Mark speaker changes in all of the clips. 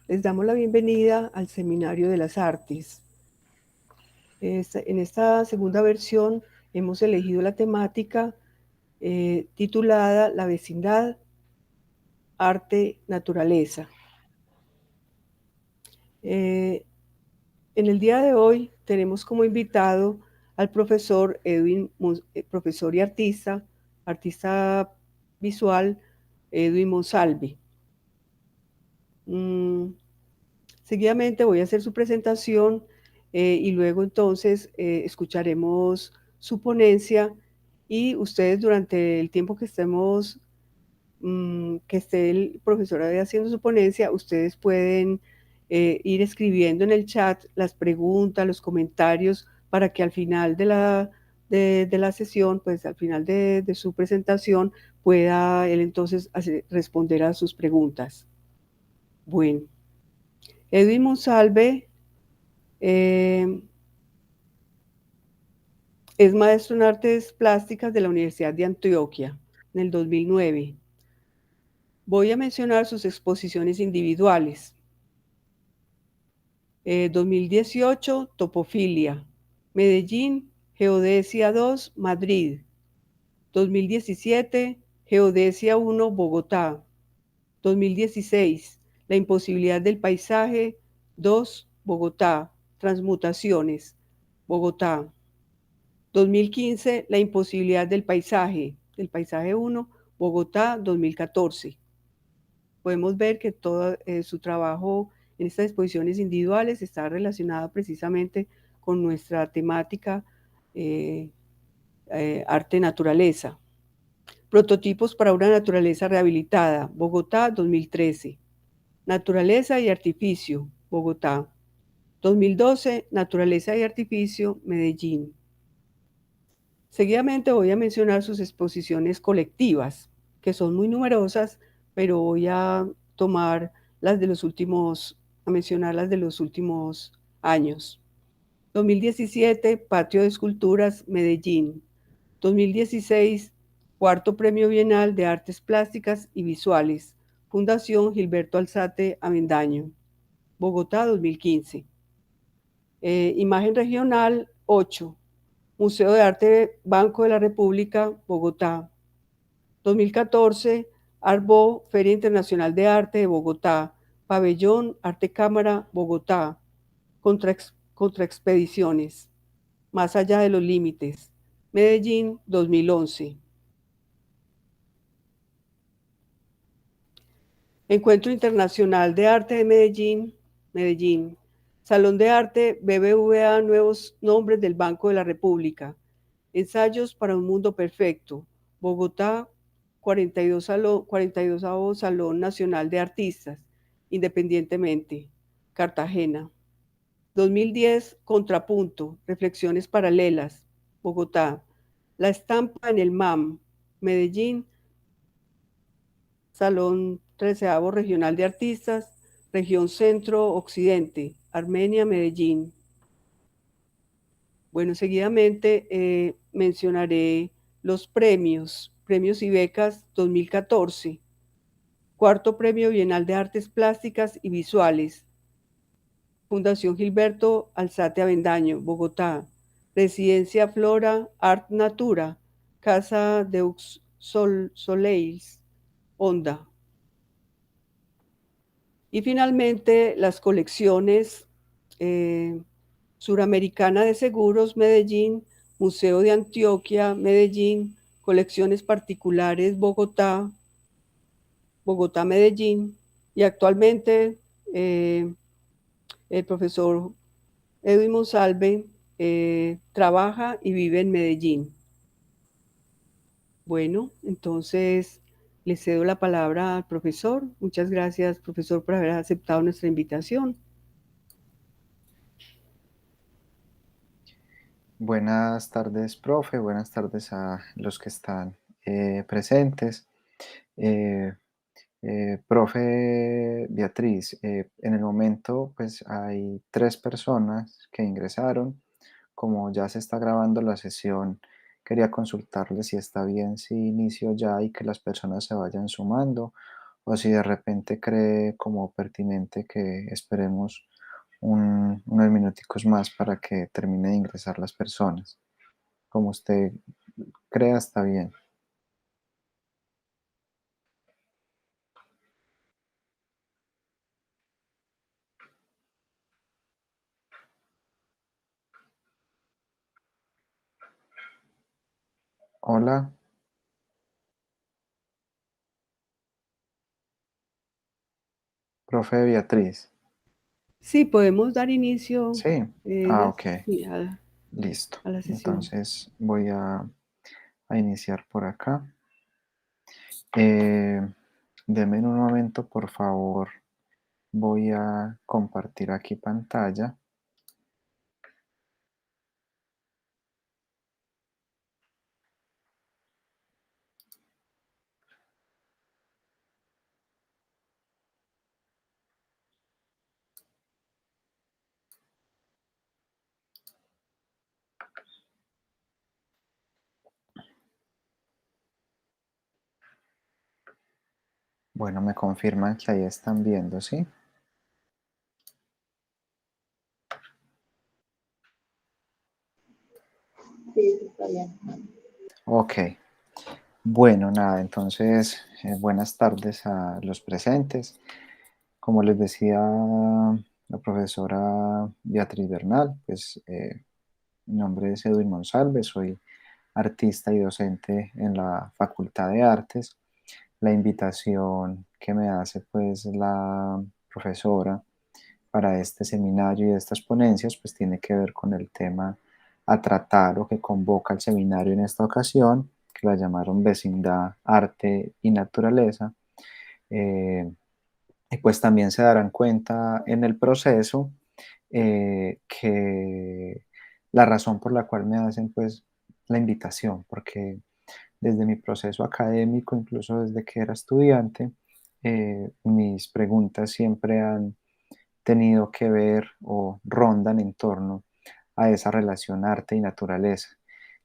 Speaker 1: Les damos la bienvenida al Seminario de las Artes. En esta segunda versión hemos elegido la temática titulada La vecindad, arte, naturaleza. En el día de hoy tenemos como invitado al profesor profesor y artista visual Edwin Monsalve. Seguidamente voy a hacer su presentación y luego entonces escucharemos su ponencia y ustedes durante el tiempo que que esté el profesor haciendo su ponencia, ustedes pueden ir escribiendo en el chat las preguntas, los comentarios para que al final de la sesión, pues al final de su presentación, pueda él entonces responder a sus preguntas. Bueno. Edwin Monsalve es maestro en artes plásticas de la Universidad de Antioquia en el 2009. Voy a mencionar sus exposiciones individuales. 2018, Topofilia. Medellín, Geodesia 2, Madrid. 2017, Geodesia 1, Bogotá. 2016, La imposibilidad del paisaje 2, Bogotá. Transmutaciones, Bogotá. 2015, La imposibilidad del paisaje 1, Bogotá, 2014. Podemos ver que todo su trabajo en estas exposiciones individuales está relacionado precisamente con nuestra temática arte-naturaleza. Prototipos para una naturaleza rehabilitada, Bogotá, 2013. Naturaleza y artificio, Bogotá. 2012, Naturaleza y artificio, Medellín. Seguidamente voy a mencionar sus exposiciones colectivas, que son muy numerosas, pero voy a tomar a mencionar las de los últimos años. 2017, Patio de Esculturas, Medellín. 2016, Cuarto Premio Bienal de Artes Plásticas y Visuales, Fundación Gilberto Alzate Avendaño, Bogotá, 2015. Imagen regional, 8. Museo de Arte Banco de la República, Bogotá. 2014, Arbo, Feria Internacional de Arte de Bogotá. Pabellón, Arte Cámara, Bogotá. Contraexpediciones. Más allá de los límites. Medellín, 2011. Encuentro Internacional de Arte de Medellín, Medellín. Salón de Arte BBVA Nuevos Nombres del Banco de la República. Ensayos para un mundo perfecto. Bogotá, 42º Salón Nacional de Artistas, independientemente. Cartagena. 2010, Contrapunto, Reflexiones Paralelas. Bogotá. La estampa en el MAM. Medellín, Salón 13º Regional de Artistas, Región Centro Occidente, Armenia, Medellín. Bueno, seguidamente mencionaré los premios y becas 2014. Cuarto Premio Bienal de Artes Plásticas y Visuales. Fundación Gilberto Alzate Avendaño, Bogotá. Residencia Flora Art Natura, Casa Deux Soleils, Honda. Y finalmente las colecciones Suramericana de Seguros, Medellín, Museo de Antioquia, Medellín, colecciones particulares, Bogotá, Medellín, y actualmente el profesor Edwin Monsalve trabaja y vive en Medellín. Bueno, entonces le cedo la palabra al profesor. Muchas gracias, profesor, por haber aceptado nuestra invitación.
Speaker 2: Buenas tardes, profe. Buenas tardes a los que están presentes. Profe Beatriz, en el momento pues hay 3 personas que ingresaron. Como ya se está grabando la sesión, quería consultarle si está bien si inicio ya y que las personas se vayan sumando o si de repente cree como pertinente que esperemos unos minuticos más para que termine de ingresar las personas. Como usted crea, está bien. Hola, profe Beatriz.
Speaker 1: Sí, podemos dar inicio,
Speaker 2: Sí, ok,
Speaker 1: sí,
Speaker 2: listo.
Speaker 1: a la sesión.
Speaker 2: Entonces voy a iniciar por acá. Eh, Deme un momento, por favor. Voy a compartir aquí pantalla. Bueno, me confirman que ahí están viendo, ¿sí?
Speaker 3: Sí, está bien.
Speaker 2: Ok. Bueno, nada, entonces buenas tardes a los presentes. Como les decía la profesora Beatriz Bernal, pues mi nombre es Edwin Monsalve, soy artista y docente en la Facultad de Artes. La invitación que me hace pues la profesora para este seminario y estas ponencias pues tiene que ver con el tema a tratar o que convoca el seminario en esta ocasión, que la llamaron Vecindad, Arte y Naturaleza. Eh, y pues también se darán cuenta en el proceso que la razón por la cual me hacen pues la invitación, porque desde mi proceso académico, incluso desde que era estudiante, mis preguntas siempre han tenido que ver o rondan en torno a esa relación arte y naturaleza,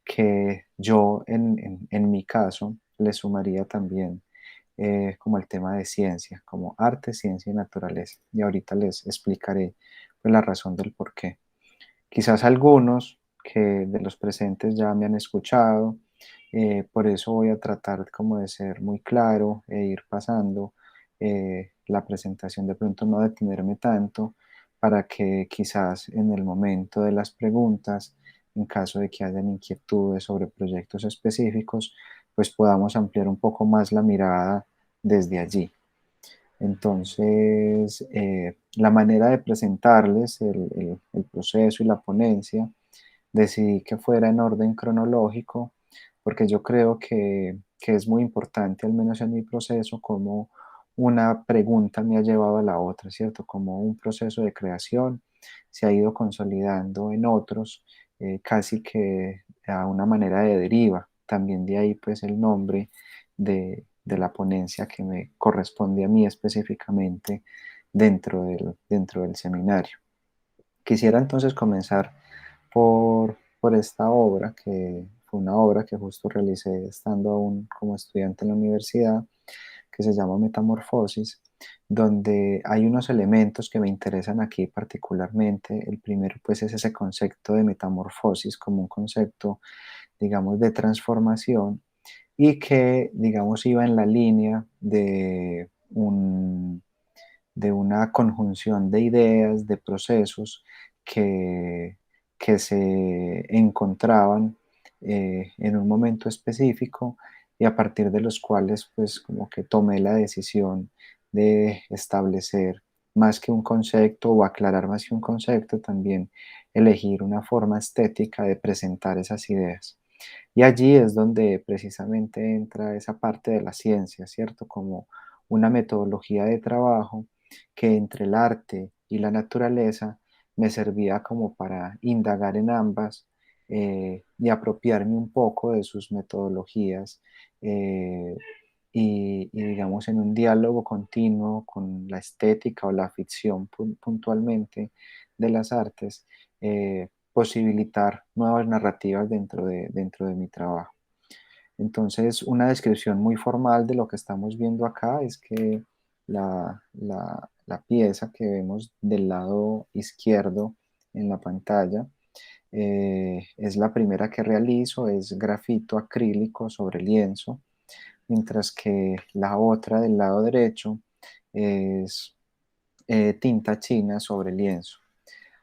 Speaker 2: que yo en mi caso le sumaría también como el tema de ciencia, como arte, ciencia y naturaleza. Y ahorita les explicaré pues, la razón del por qué. Quizás algunos que de los presentes ya me han escuchado, por eso voy a tratar como de ser muy claro e ir pasando la presentación, de pronto no detenerme tanto para que quizás en el momento de las preguntas, en caso de que hayan inquietudes sobre proyectos específicos, pues podamos ampliar un poco más la mirada desde allí. Entonces, la manera de presentarles el proceso y la ponencia, decidí que fuera en orden cronológico, porque yo creo que es muy importante, al menos en mi proceso, como una pregunta me ha llevado a la otra, ¿cierto? Como un proceso de creación se ha ido consolidando en otros, casi que a una manera de deriva. También de ahí, pues, el nombre de la ponencia que me corresponde a mí específicamente dentro del seminario. Quisiera entonces comenzar por esta obra, que fue una obra que justo realicé estando aún como estudiante en la universidad, que se llama Metamorfosis, donde hay unos elementos que me interesan aquí particularmente. El primero, pues, es ese concepto de metamorfosis como un concepto, digamos, de transformación y que, digamos, iba en la línea de una conjunción de ideas, de procesos que, que se encontraban en un momento específico y a partir de los cuales pues como que tomé la decisión de establecer más que un concepto o aclarar más que un concepto, también elegir una forma estética de presentar esas ideas. Y allí es donde precisamente entra esa parte de la ciencia, ¿cierto? Como una metodología de trabajo que entre el arte y la naturaleza me servía como para indagar en ambas y apropiarme un poco de sus metodologías eh, y, digamos en un diálogo continuo con la estética o la ficción puntualmente de las artes, posibilitar nuevas narrativas dentro de mi trabajo. Entonces, una descripción muy formal de lo que estamos viendo acá es que la pieza que vemos del lado izquierdo en la pantalla. Es la primera que realizo, es grafito acrílico sobre lienzo, mientras que la otra del lado derecho es tinta china sobre lienzo.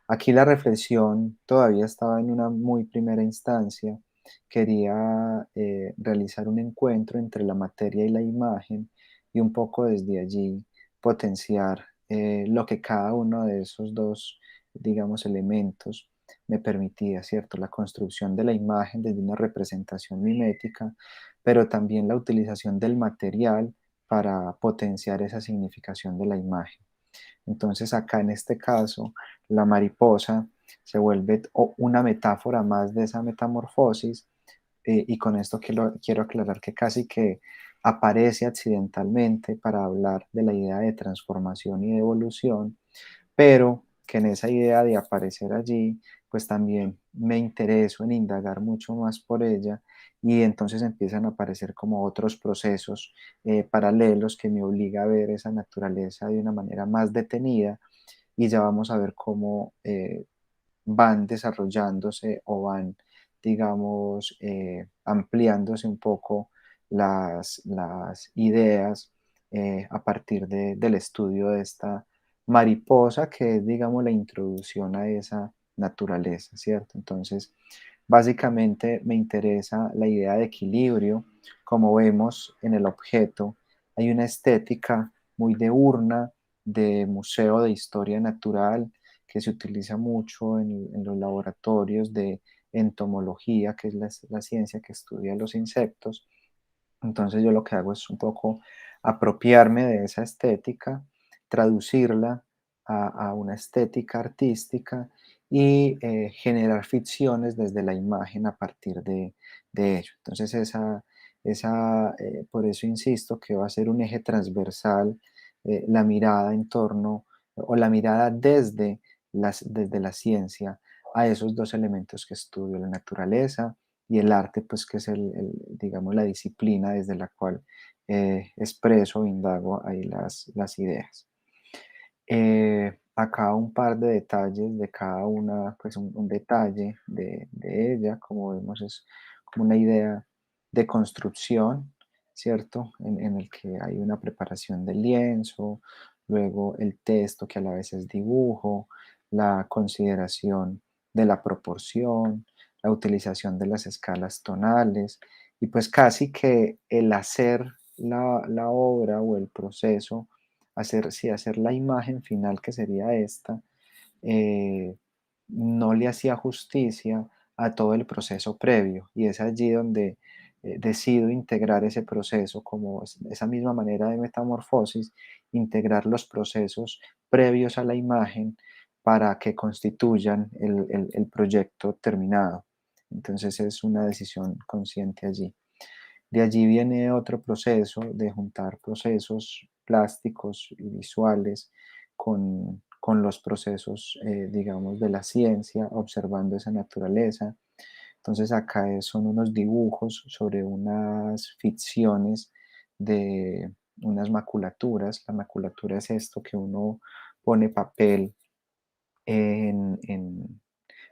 Speaker 2: Aquí la reflexión todavía estaba en una muy primera instancia. Quería realizar un encuentro entre la materia y la imagen y un poco desde allí potenciar lo que cada uno de esos dos, digamos, elementos me permitía, ¿cierto? La construcción de la imagen desde una representación mimética, pero también la utilización del material para potenciar esa significación de la imagen. Entonces acá en este caso, la mariposa se vuelve una metáfora más de esa metamorfosis, y con esto quiero aclarar que casi que aparece accidentalmente para hablar de la idea de transformación y de evolución, pero que en esa idea de aparecer allí, pues también me intereso en indagar mucho más por ella, y entonces empiezan a aparecer como otros procesos paralelos que me obliga a ver esa naturaleza de una manera más detenida, y ya vamos a ver cómo van desarrollándose o van, digamos, ampliándose un poco las ideas a partir del estudio de esta mariposa, que es, digamos, la introducción a esa naturaleza, ¿cierto? Entonces, básicamente me interesa la idea de equilibrio. Como vemos en el objeto, hay una estética muy de urna, de museo de historia natural, que se utiliza mucho en los laboratorios de entomología, que es la ciencia que estudia los insectos. Entonces yo lo que hago es un poco apropiarme de esa estética, traducirla a una estética artística y generar ficciones desde la imagen a partir de ello. Entonces por eso insisto que va a ser un eje transversal, la mirada en torno o la mirada desde la ciencia a esos dos elementos que estudio, la naturaleza y el arte, pues que es digamos, la disciplina desde la cual expreso o indago ahí las ideas. Acá un par de detalles de cada una, pues un detalle de ella, como vemos es como una idea de construcción, ¿cierto? En el que hay una preparación del lienzo, luego el texto que a la vez es dibujo, la consideración de la proporción, la utilización de las escalas tonales, y pues casi que el hacer la obra o el proceso, hacer la imagen final, que sería esta, eh, no le hacía justicia a todo el proceso previo, y es allí donde decido integrar ese proceso como esa misma manera de metamorfosis, integrar los procesos previos a la imagen para que constituyan el proyecto terminado. Entonces es una decisión consciente allí. De allí viene otro proceso de juntar procesos plásticos y visuales con los procesos, digamos, de la ciencia, observando esa naturaleza. Entonces acá son unos dibujos sobre unas ficciones de unas maculaturas. La maculatura es esto que uno pone papel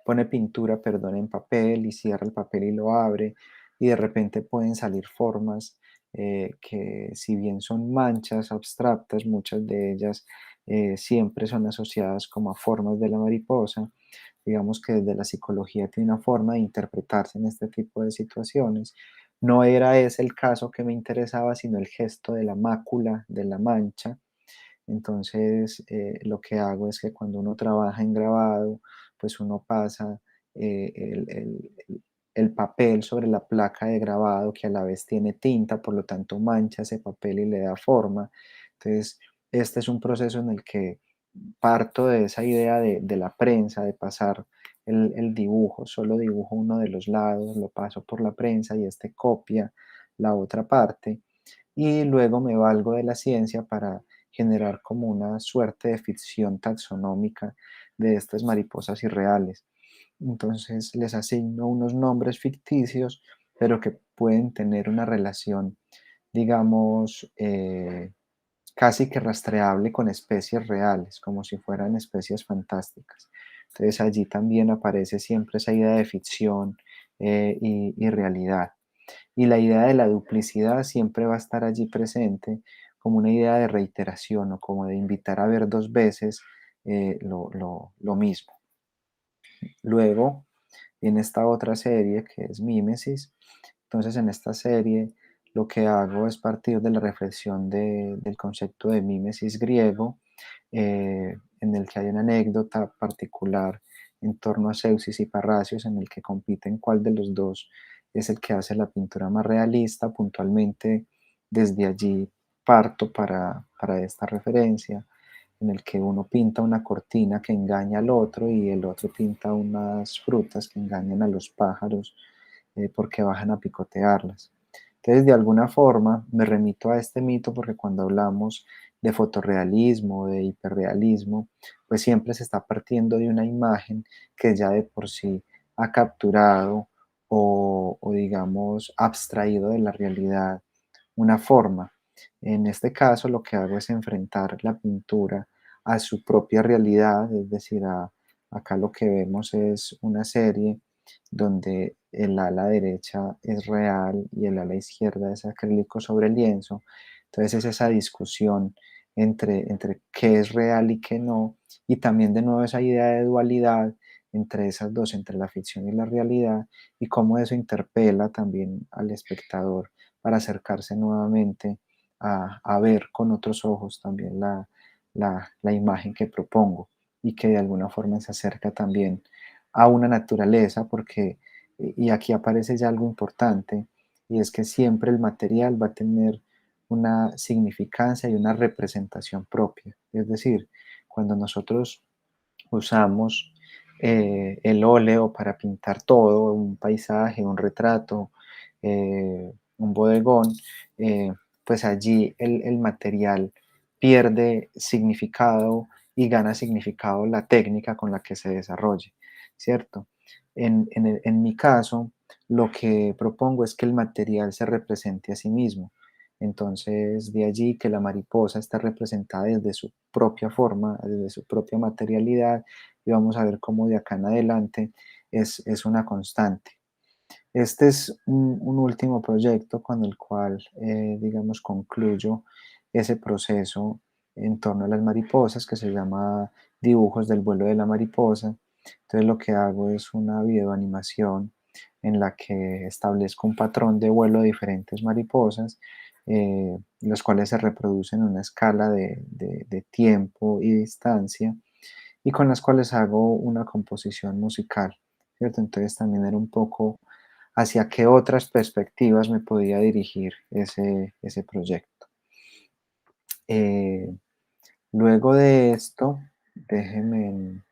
Speaker 2: pone pintura, perdón, en papel y cierra el papel y lo abre, y de repente pueden salir formas que, si bien son manchas abstractas, muchas de ellas siempre son asociadas como a formas de la mariposa. Digamos que desde la psicología tiene una forma de interpretarse en este tipo de situaciones. No era ese el caso que me interesaba, sino el gesto de la mácula, de la mancha. Entonces, lo que hago es que cuando uno trabaja en grabado, pues uno pasa el papel sobre la placa de grabado, que a la vez tiene tinta, por lo tanto mancha ese papel y le da forma. Entonces, este es un proceso en el que parto de esa idea de la prensa, de pasar el dibujo, solo dibujo uno de los lados, lo paso por la prensa y este copia la otra parte, y luego me valgo de la ciencia para generar como una suerte de ficción taxonómica de estas mariposas irreales. Entonces les asigno unos nombres ficticios, pero que pueden tener una relación, digamos, casi que rastreable con especies reales, como si fueran especies fantásticas. Entonces allí también aparece siempre esa idea de ficción y realidad. Y la idea de la duplicidad siempre va a estar allí presente como una idea de reiteración o como de invitar a ver dos veces lo mismo. Luego, en esta otra serie que es Mímesis, entonces en esta serie lo que hago es partir de la reflexión del concepto de mímesis griego, en el que hay una anécdota particular en torno a Zeusis y Parrasios, en el que compiten cuál de los dos es el que hace la pintura más realista. Puntualmente, desde allí parto para esta referencia, en el que uno pinta una cortina que engaña al otro y el otro pinta unas frutas que engañan a los pájaros porque bajan a picotearlas. Entonces, de alguna forma, me remito a este mito porque cuando hablamos de fotorrealismo, de hiperrealismo, pues siempre se está partiendo de una imagen que ya de por sí ha capturado o digamos, abstraído de la realidad una forma. En este caso, lo que hago es enfrentar la pintura a su propia realidad, es decir, acá lo que vemos es una serie donde el ala derecha es real y el ala izquierda es acrílico sobre lienzo. Entonces es esa discusión entre qué es real y qué no, y también de nuevo esa idea de dualidad entre esas dos, entre la ficción y la realidad, y cómo eso interpela también al espectador para acercarse nuevamente a ver con otros ojos también la imagen que propongo y que de alguna forma se acerca también a una naturaleza, porque, y aquí aparece ya algo importante, y es que siempre el material va a tener una significancia y una representación propia. Es decir, cuando nosotros usamos el óleo para pintar todo, un paisaje, un retrato, un bodegón, eh, pues allí el material pierde significado y gana significado la técnica con la que se desarrolle, ¿cierto? En mi caso, lo que propongo es que el material se represente a sí mismo. Entonces, de allí que la mariposa está representada desde su propia forma, desde su propia materialidad, y vamos a ver cómo de acá en adelante es una constante. Este es un último proyecto con el cual, digamos, concluyo ese proceso en torno a las mariposas que se llama Dibujos del vuelo de la mariposa. Entonces lo que hago es una videoanimación en la que establezco un patrón de vuelo de diferentes mariposas, los cuales se reproducen en una escala de tiempo y distancia y con las cuales hago una composición musical, ¿cierto? Entonces también era un poco hacia qué otras perspectivas me podía dirigir ese proyecto. Eh, Luego de esto, déjenme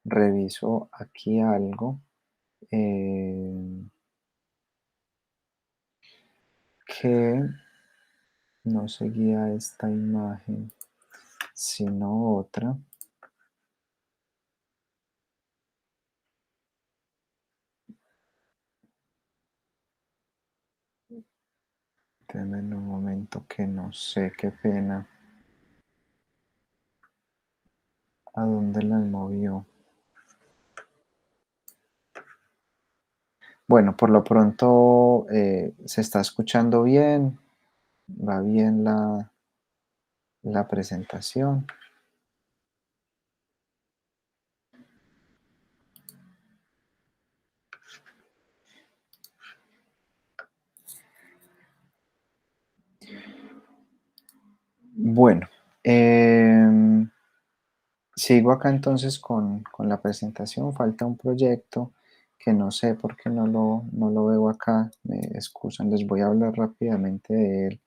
Speaker 2: reviso aquí algo eh, que no seguía esta imagen, sino otra. Denme un momento que no sé, qué pena, a dónde las movió. Bueno, por lo pronto se está escuchando bien, va bien la presentación. Bueno, sigo acá entonces con la presentación. Falta un proyecto que no sé por qué no lo veo acá. Me excusan, les voy a hablar rápidamente de él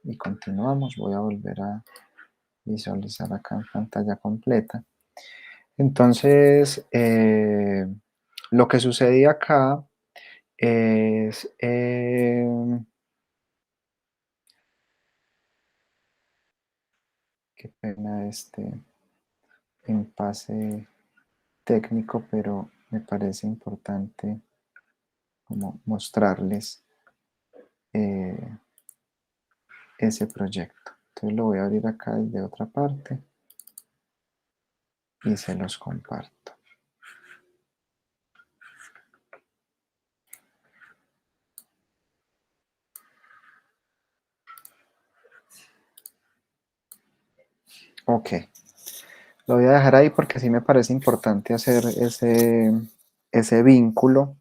Speaker 2: y continuamos. Voy a volver a visualizar acá en pantalla completa. Entonces, lo que sucedía acá es, qué pena este impasse técnico, pero me parece importante como mostrarles eh, ese proyecto. Entonces lo voy a abrir acá desde otra parte y se los comparto. Ok, lo voy a dejar ahí porque sí me parece importante hacer ese vínculo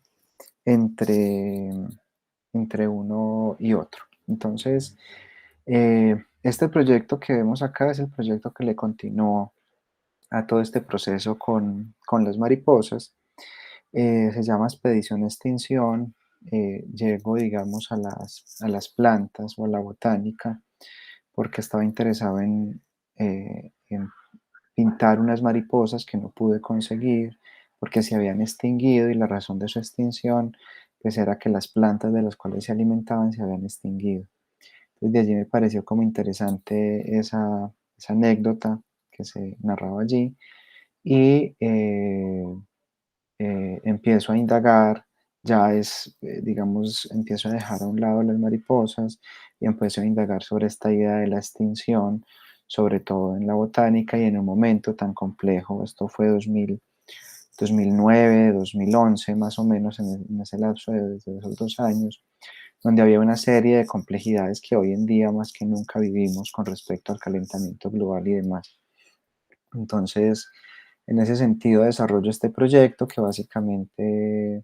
Speaker 2: entre, entre uno y otro. Entonces, este proyecto que vemos acá es el proyecto que le continuó a todo este proceso con las mariposas. Se llama Expedición Extinción. Llego, digamos, a las plantas o a la botánica porque estaba interesado en pintar unas mariposas que no pude conseguir porque se habían extinguido y la razón de su extinción pues era que las plantas de las cuales se alimentaban se habían extinguido. Entonces de allí me pareció como interesante esa anécdota que se narraba allí y empiezo a indagar, ya es, digamos, empiezo a dejar a un lado las mariposas y empiezo a indagar sobre esta idea de la extinción, sobre todo en la botánica y en un momento tan complejo, esto fue 2009, 2011, más o menos en ese lapso de esos 2 años, donde había una serie de complejidades que hoy en día más que nunca vivimos con respecto al calentamiento global y demás. Entonces, en ese sentido, desarrollo este proyecto que básicamente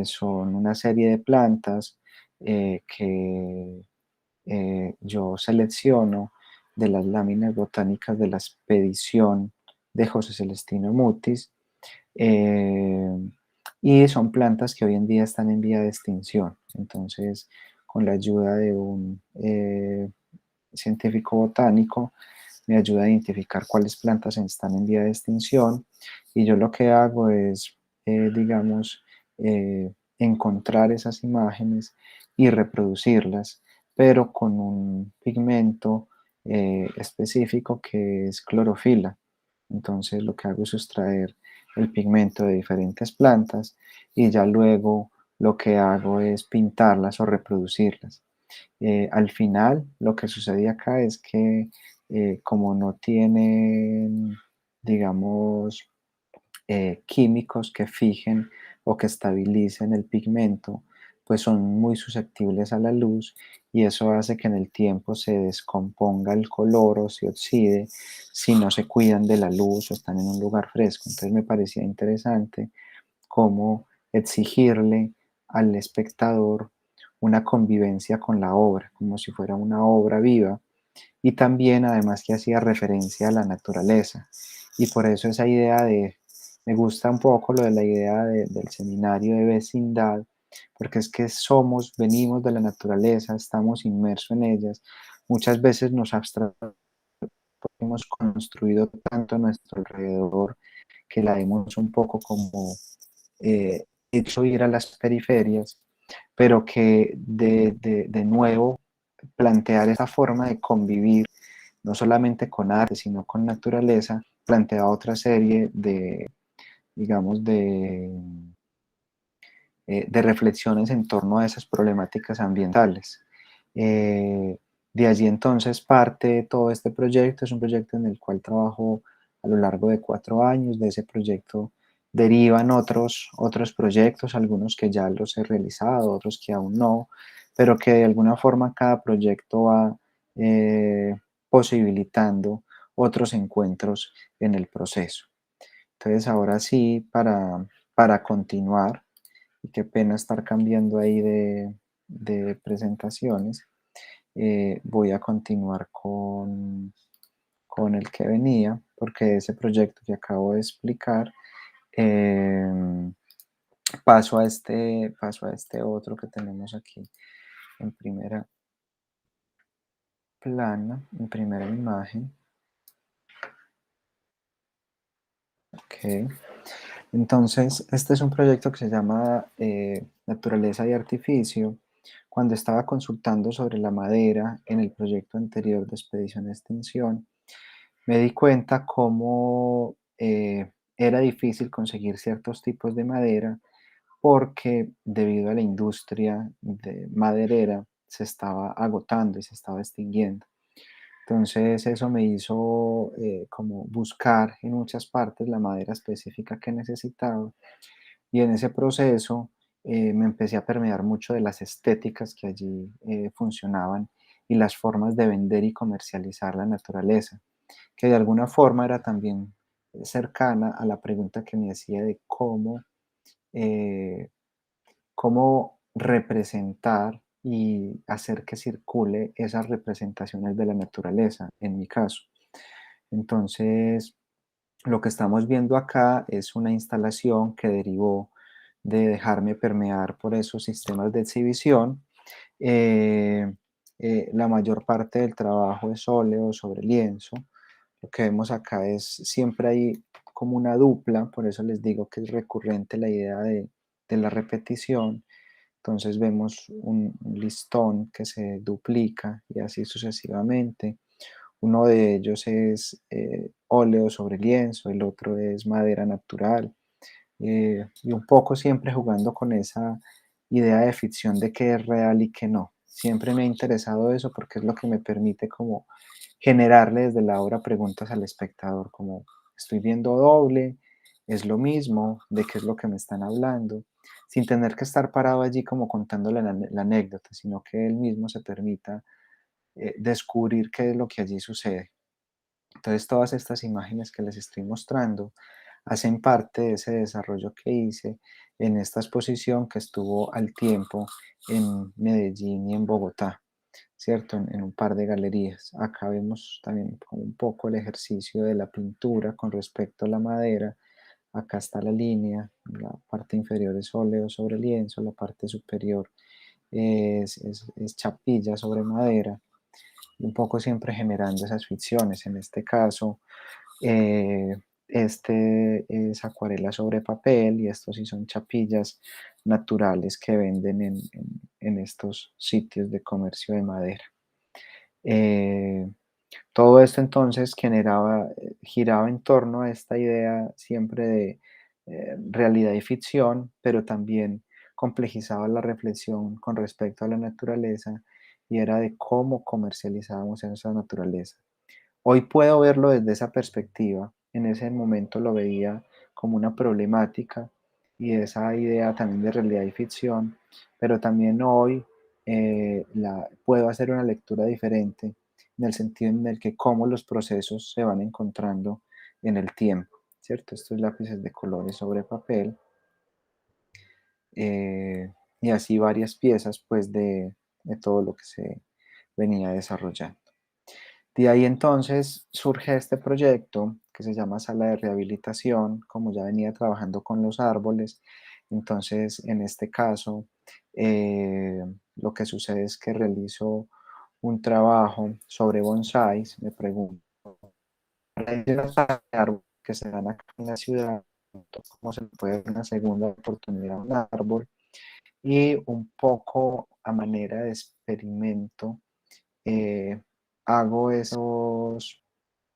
Speaker 2: son una serie de plantas que yo selecciono de las láminas botánicas de la expedición de José Celestino Mutis, eh, y son plantas que hoy en día están en vía de extinción. Entonces, con la ayuda de un científico botánico, me ayuda a identificar cuáles plantas están en vía de extinción y yo lo que hago es, digamos, encontrar esas imágenes y reproducirlas, pero con un pigmento específico que es clorofila. Entonces lo que hago es sustraer el pigmento de diferentes plantas y ya luego lo que hago es pintarlas o reproducirlas. Al final, lo que sucede acá es que como no tienen, digamos, químicos que fijen o que estabilicen el pigmento, pues son muy susceptibles a la luz y eso hace que en el tiempo se descomponga el color o se oxide si no se cuidan de la luz o están en un lugar fresco. Entonces me parecía interesante cómo exigirle al espectador una convivencia con la obra, como si fuera una obra viva, y también además que hacía referencia a la naturaleza. Y por eso esa idea me gusta un poco lo de la idea del seminario de vecindad, porque es que venimos de la naturaleza, estamos inmersos en ellas, muchas veces nos abstraemos, hemos construido tanto a nuestro alrededor que la vemos un poco como hecho ir a las periferias, pero que de nuevo plantear esa forma de convivir, no solamente con arte, sino con naturaleza, plantea otra serie digamos, de reflexiones en torno a esas problemáticas ambientales. Eh, de allí entonces parte todo este proyecto, es un proyecto en el cual trabajo a lo largo de 4 años. De ese proyecto derivan otros proyectos, algunos que ya los he realizado, otros que aún no, pero que de alguna forma cada proyecto va posibilitando otros encuentros en el proceso. Entonces ahora sí, para continuar, y qué pena estar cambiando ahí de presentaciones, voy a continuar con el que venía, porque ese proyecto que acabo de explicar, eh, paso a este otro que tenemos aquí en primera plana, en primera imagen. Ok. Entonces, este es un proyecto que se llama Naturaleza y Artificio. Cuando estaba consultando sobre la madera en el proyecto anterior de Expedición Extinción, me di cuenta cómo era difícil conseguir ciertos tipos de madera porque debido a la industria maderera se estaba agotando y se estaba extinguiendo. Entonces eso me hizo como buscar en muchas partes la madera específica que necesitaba y en ese proceso me empecé a permear mucho de las estéticas que allí funcionaban y las formas de vender y comercializar la naturaleza, que de alguna forma era también cercana a la pregunta que me hacía de eh, cómo representar y hacer que circule esas representaciones de la naturaleza, en mi caso. Entonces, lo que estamos viendo acá es una instalación que derivó de dejarme permear por esos sistemas de exhibición. Eh, la mayor parte del trabajo es óleo sobre lienzo. Lo que vemos acá es siempre hay como una dupla, por eso les digo que es recurrente la idea de la repetición. Entonces vemos un listón que se duplica y así sucesivamente. Uno de ellos es óleo sobre lienzo, el otro es madera natural. Y un poco siempre jugando con esa idea de ficción de qué es real y qué no. Siempre me ha interesado eso porque es lo que me permite como generarle desde la obra preguntas al espectador, como estoy viendo doble, es lo mismo, de qué es lo que me están hablando, sin tener que estar parado allí como contándole la anécdota, sino que él mismo se permita descubrir qué es lo que allí sucede. Entonces, todas estas imágenes que les estoy mostrando hacen parte de ese desarrollo que hice en esta exposición que estuvo al tiempo en Medellín y en Bogotá, ¿cierto? En un par de galerías. Acá vemos también como un poco el ejercicio de la pintura con respecto a la madera. Acá está la línea, la parte inferior es óleo sobre lienzo, la parte superior es chapilla sobre madera, un poco siempre generando esas ficciones. En este caso, eh, este es acuarela sobre papel y estos sí son chapillas naturales que venden en estos sitios de comercio de madera. Eh, Todo esto entonces giraba en torno a esta idea siempre de realidad y ficción, pero también complejizaba la reflexión con respecto a la naturaleza y era de cómo comercializábamos esa naturaleza. Hoy puedo verlo desde esa perspectiva. En ese momento lo veía como una problemática y esa idea también de realidad y ficción, pero también hoy puedo hacer una lectura diferente en el sentido en el que cómo los procesos se van encontrando en el tiempo, ¿cierto? Estos lápices de colores sobre papel y así varias piezas pues de todo lo que se venía desarrollando. De ahí entonces surge este proyecto que se llama Sala de Rehabilitación, como ya venía trabajando con los árboles, entonces en este caso lo que sucede es que realizo un trabajo sobre bonsáis, me pregunto, las árboles que se dan acá en la ciudad, cómo se puede dar una segunda oportunidad a un árbol y un poco a manera de experimento eh, hago esos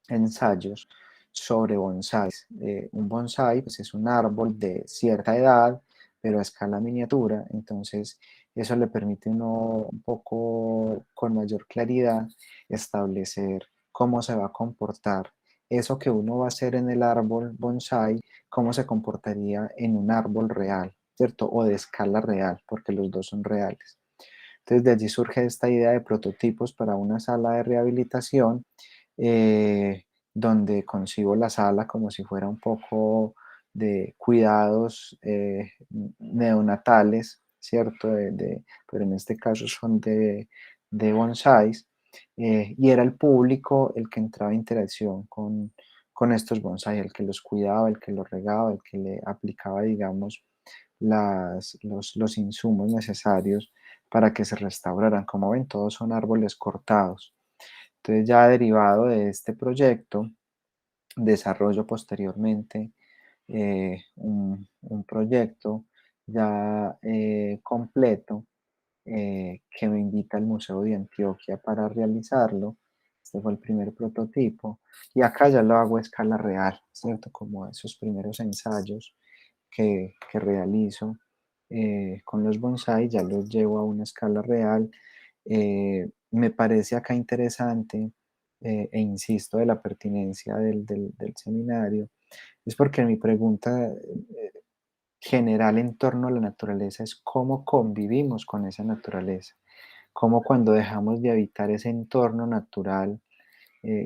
Speaker 2: ensayos sobre bonsáis. Un bonsái pues, es un árbol de cierta edad, pero a escala miniatura, entonces eso le permite a uno un poco con mayor claridad establecer cómo se va a comportar eso que uno va a hacer en el árbol bonsái, cómo se comportaría en un árbol real, ¿cierto? O de escala real, porque los dos son reales. Entonces de allí surge esta idea de prototipos para una sala de rehabilitación, donde concibo la sala como si fuera un poco de cuidados neonatales, ¿cierto? Pero en este caso son de bonsáis, y era el público el que entraba en interacción con estos bonsáis, el que los cuidaba, el que los regaba, el que le aplicaba, digamos, los insumos necesarios para que se restauraran. Como ven, todos son árboles cortados. Entonces ya derivado de este proyecto, desarrollo posteriormente un proyecto ya completo que me invita al Museo de Antioquia para realizarlo. Este fue el primer prototipo. Y acá ya lo hago a escala real, ¿cierto? Como esos primeros ensayos que realizo con los bonsai, ya los llevo a una escala real Me parece acá interesante, e insisto de la pertinencia del seminario, es porque mi pregunta general en torno a la naturaleza es cómo convivimos con esa naturaleza, cómo cuando dejamos de habitar ese entorno natural,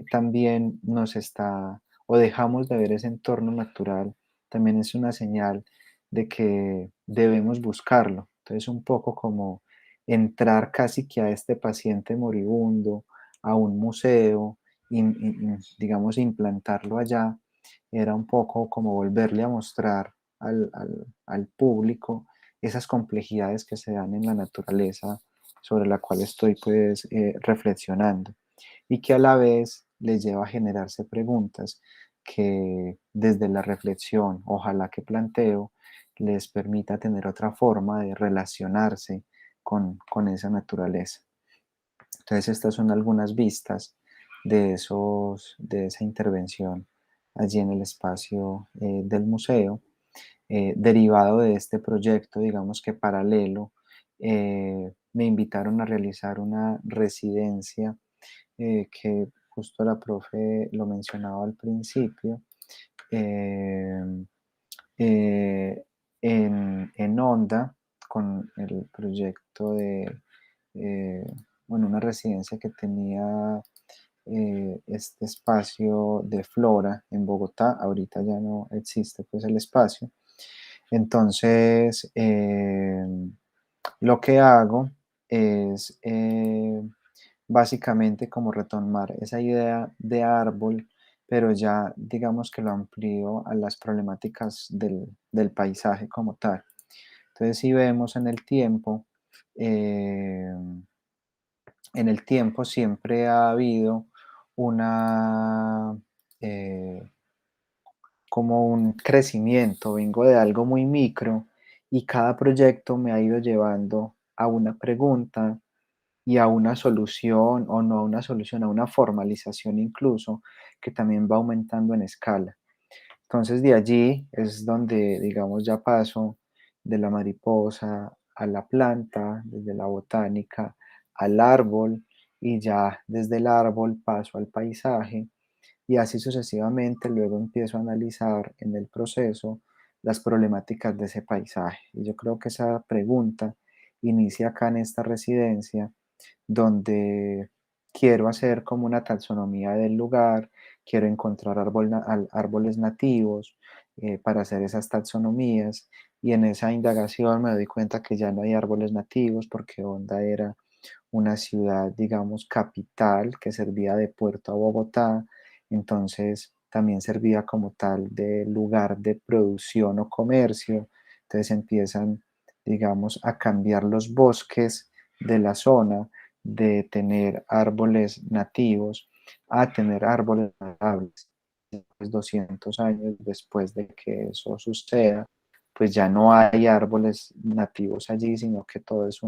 Speaker 2: también nos está, o dejamos de ver ese entorno natural, también es una señal de que debemos buscarlo. Entonces, un poco como entrar casi que a este paciente moribundo, a un museo, digamos, implantarlo allá, era un poco como volverle a mostrar al público esas complejidades que se dan en la naturaleza sobre la cual estoy pues reflexionando y que a la vez les lleva a generarse preguntas que desde la reflexión, ojalá que planteo, les permita tener otra forma de relacionarse con esa naturaleza. Entonces, estas son algunas vistas de esa intervención allí en el espacio del museo, derivado de este proyecto, digamos que paralelo, me invitaron a realizar una residencia que justo la profe lo mencionaba al principio, eh, eh, en Onda, con el proyecto de, eh, bueno, una residencia que tenía este espacio de Flora en Bogotá, ahorita ya no existe pues el espacio. Entonces, lo que hago es básicamente como retomar esa idea de árbol, pero ya digamos que lo amplío a las problemáticas del paisaje como tal. Entonces, si vemos eh, en el tiempo siempre ha habido una, eh, como un crecimiento, vengo de algo muy micro y cada proyecto me ha ido llevando a una pregunta y a una solución, o no a una solución, a una formalización incluso, que también va aumentando en escala. Entonces de allí es donde, digamos, ya paso de la mariposa a la planta, desde la botánica al árbol, y ya desde el árbol paso al paisaje, y así sucesivamente. Luego empiezo a analizar en el proceso las problemáticas de ese paisaje. Y yo creo que esa pregunta inicia acá en esta residencia, donde quiero hacer como una taxonomía del lugar, quiero encontrar árboles nativos para hacer esas taxonomías, y en esa indagación me doy cuenta que ya no hay árboles nativos porque Honda era una ciudad, digamos, capital que servía de puerto a Bogotá, entonces también servía como tal de lugar de producción o comercio. Entonces empiezan, digamos, a cambiar los bosques de la zona, de tener árboles nativos a tener árboles nadables. Pues 200 años después de que eso suceda, pues ya no hay árboles nativos allí, sino que todo es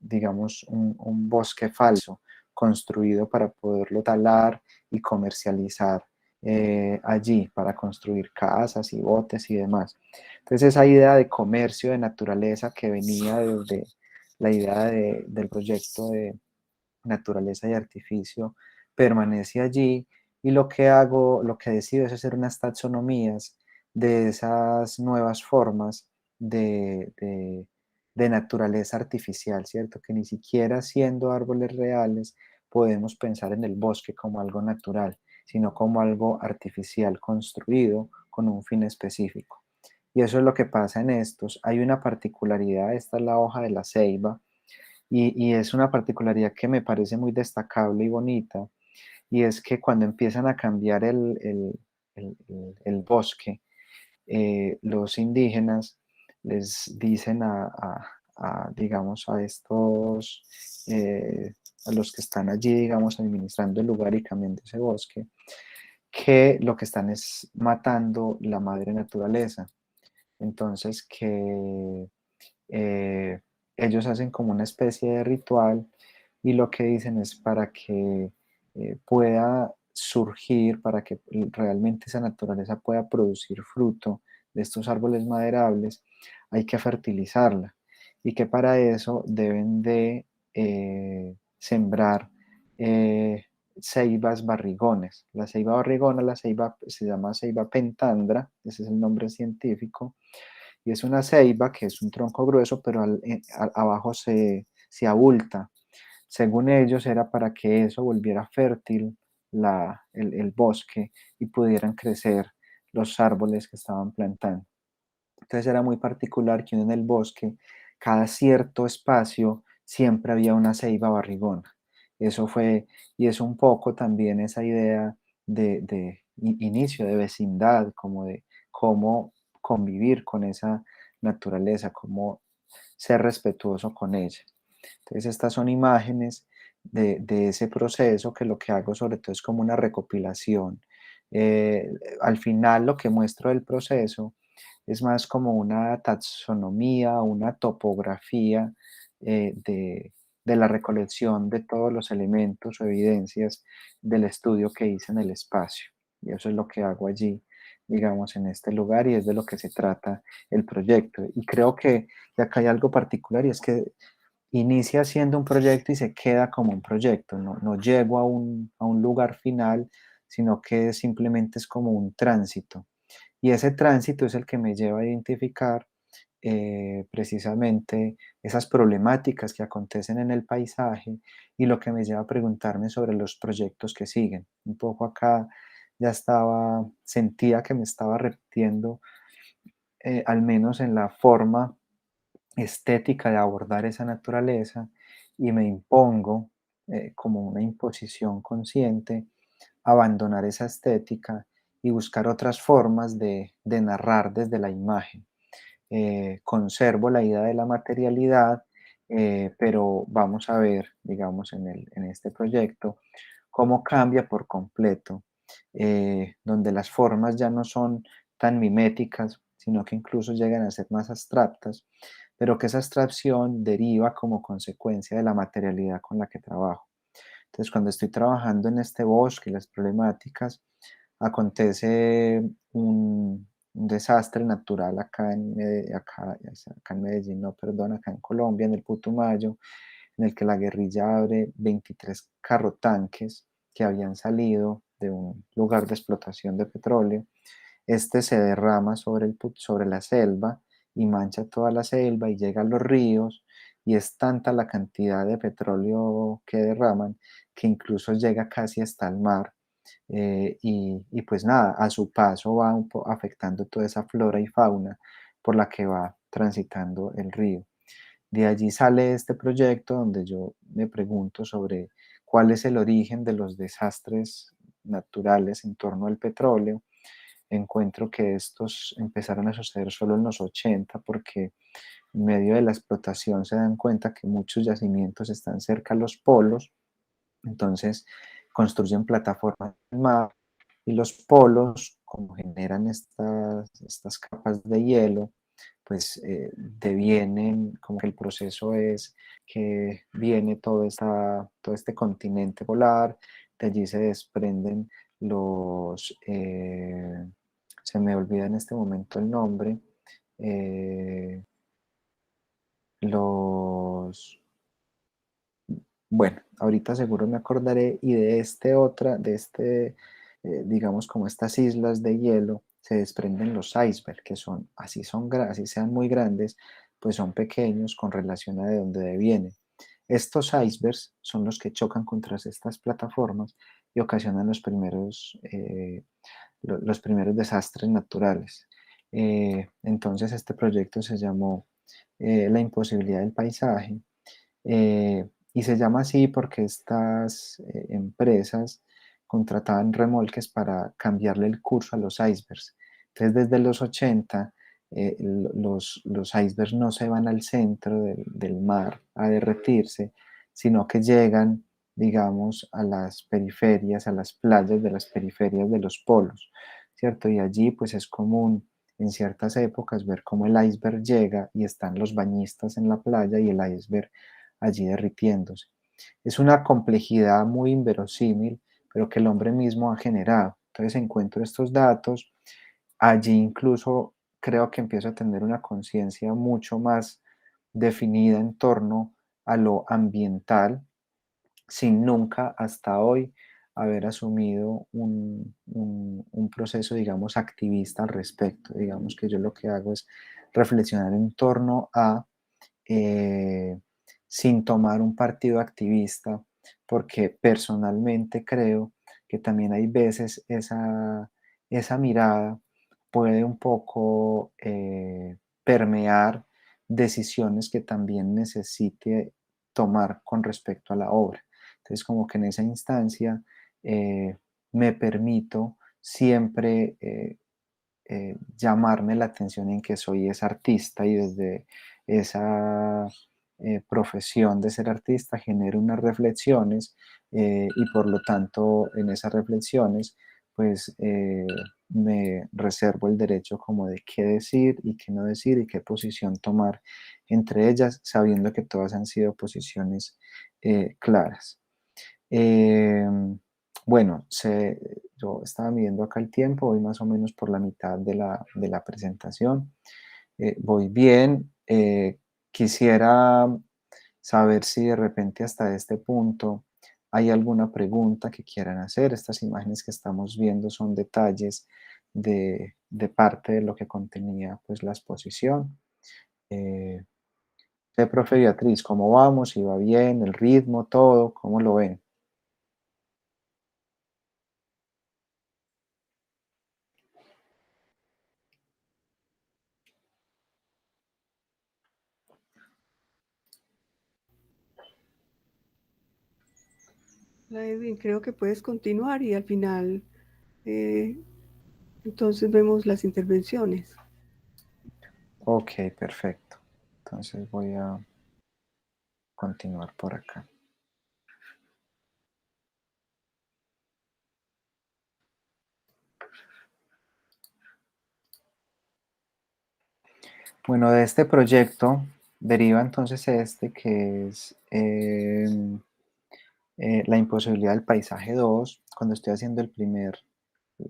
Speaker 2: digamos, un bosque falso construido para poderlo talar y comercializar allí, para construir casas y botes y demás. Entonces esa idea de comercio de naturaleza que venía desde la idea del proyecto de naturaleza y artificio permanece allí, y lo que hago, lo que decido es hacer unas taxonomías de esas nuevas formas de naturaleza artificial, ¿cierto? Que ni siquiera siendo árboles reales podemos pensar en el bosque como algo natural, sino como algo artificial construido con un fin específico. Y eso es lo que pasa en estos. Hay una particularidad, esta es la hoja de la ceiba, y es una particularidad que me parece muy destacable y bonita, y es que cuando empiezan a cambiar el bosque, los indígenas les dicen digamos, a estos, a los que están allí, digamos, administrando el lugar y cambiando ese bosque, que lo que están es matando la madre naturaleza. Entonces, que eh, ellos hacen como una especie de ritual, y lo que dicen es para que pueda surgir, para que realmente esa naturaleza pueda producir fruto de estos árboles maderables, hay que fertilizarla. y que para eso deben de sembrar eh, ceibas barrigones. La ceiba barrigona, la ceiba se llama ceiba pentandra, ese es el nombre científico, y es una ceiba que es un tronco grueso, pero abajo se abulta. Según ellos, era para que eso volviera fértil el bosque y pudieran crecer los árboles que estaban plantando. Entonces era muy particular que en el bosque, cada cierto espacio, siempre había una ceiba barrigona. Eso fue, y es un poco también esa idea de inicio, de vecindad, como de cómo convivir con esa naturaleza, cómo ser respetuoso con ella. Entonces estas son imágenes de ese proceso que lo que hago sobre todo es como una recopilación. Al final lo que muestro del proceso es más como una taxonomía, una topografía de la recolección de todos los elementos o evidencias del estudio que hice en el espacio. Y eso es lo que hago allí, digamos, en este lugar y es de lo que se trata el proyecto. Y creo que acá hay algo particular y es que inicia siendo un proyecto y se queda como un proyecto, no llego a un lugar final, sino que simplemente es como un tránsito. Y ese tránsito es el que me lleva a identificar precisamente esas problemáticas que acontecen en el paisaje y lo que me lleva a preguntarme sobre los proyectos que siguen. Un poco acá ya sentía que me estaba repitiendo, al menos en la forma estética de abordar esa naturaleza y me impongo, como una imposición consciente, abandonar esa estética y buscar otras formas de narrar desde la imagen. Conservo la idea de la materialidad, pero vamos a ver, digamos, en este proyecto, cómo cambia por completo, donde las formas ya no son tan miméticas, sino que incluso llegan a ser más abstractas, pero que esa abstracción deriva como consecuencia de la materialidad con la que trabajo. Entonces, cuando estoy trabajando en este bosque y las problemáticas, acontece un desastre natural acá en Medellín, no, perdón, acá en Colombia, en el Putumayo, en el que la guerrilla abre 23 carrotanques que habían salido de un lugar de explotación de petróleo. Este se derrama sobre la selva y mancha toda la selva y llega a los ríos y es tanta la cantidad de petróleo que derraman que incluso llega casi hasta el mar. Y pues nada, a su paso va afectando toda esa flora y fauna por la que va transitando el río. De allí sale este proyecto donde yo me pregunto sobre cuál es el origen de los desastres naturales en torno al petróleo. Encuentro que estos empezaron a suceder solo en los 80 porque en medio de la explotación se dan cuenta que muchos yacimientos están cerca a los polos, entonces construyen plataformas en el mar y los polos, como generan estas capas de hielo, pues devienen, como que el proceso es que viene todo este continente polar, de allí se desprenden se me olvida en este momento el nombre, eh, los, bueno, ahorita seguro me acordaré y digamos como estas islas de hielo, se desprenden los icebergs, que son, así sean muy grandes, pues son pequeños con relación a de dónde vienen. Estos icebergs son los que chocan contra estas plataformas y ocasionan los primeros desastres naturales. Entonces este proyecto se llamó La imposibilidad del paisaje, y se llama así porque estas empresas contrataban remolques para cambiarle el curso a los icebergs. Entonces, desde los 80, los icebergs no se van al centro del mar a derretirse, sino que llegan, digamos, a las periferias, a las playas de las periferias de los polos, ¿cierto? Y allí, pues es común en ciertas épocas ver cómo el iceberg llega y están los bañistas en la playa y el iceberg allí derritiéndose. Es una complejidad muy inverosímil, pero que el hombre mismo ha generado. Entonces encuentro estos datos, allí incluso creo que empiezo a tener una conciencia mucho más definida en torno a lo ambiental, sin nunca hasta hoy haber asumido un proceso, digamos, activista al respecto. Digamos que yo lo que hago es reflexionar en torno a, eh, sin tomar un partido activista, porque personalmente creo que también hay veces esa mirada puede un poco permear decisiones que también necesite tomar con respecto a la obra. Entonces, como que en esa instancia eh, me permito siempre llamarme la atención en que soy ese artista y desde esa profesión de ser artista genero unas reflexiones y por lo tanto en esas reflexiones pues me reservo el derecho como de qué decir y qué no decir y qué posición tomar entre ellas, sabiendo que todas han sido posiciones claras. Eh, bueno, yo estaba midiendo acá el tiempo, voy más o menos por la mitad de la presentación. Voy bien. Quisiera saber si de repente hasta este punto hay alguna pregunta que quieran hacer. Estas imágenes que estamos viendo son detalles de parte de lo que contenía pues, la exposición. Eh, profe Beatriz, ¿cómo vamos? ¿Si va bien? ¿El ritmo? ¿Todo? ¿Cómo lo ven?
Speaker 1: Hola, Edwin, creo que puedes continuar y al final eh, entonces vemos las intervenciones.
Speaker 2: Ok, perfecto. Entonces voy a continuar por acá. Bueno, de este proyecto deriva entonces este que es la imposibilidad del paisaje 2. Cuando estoy haciendo el primer,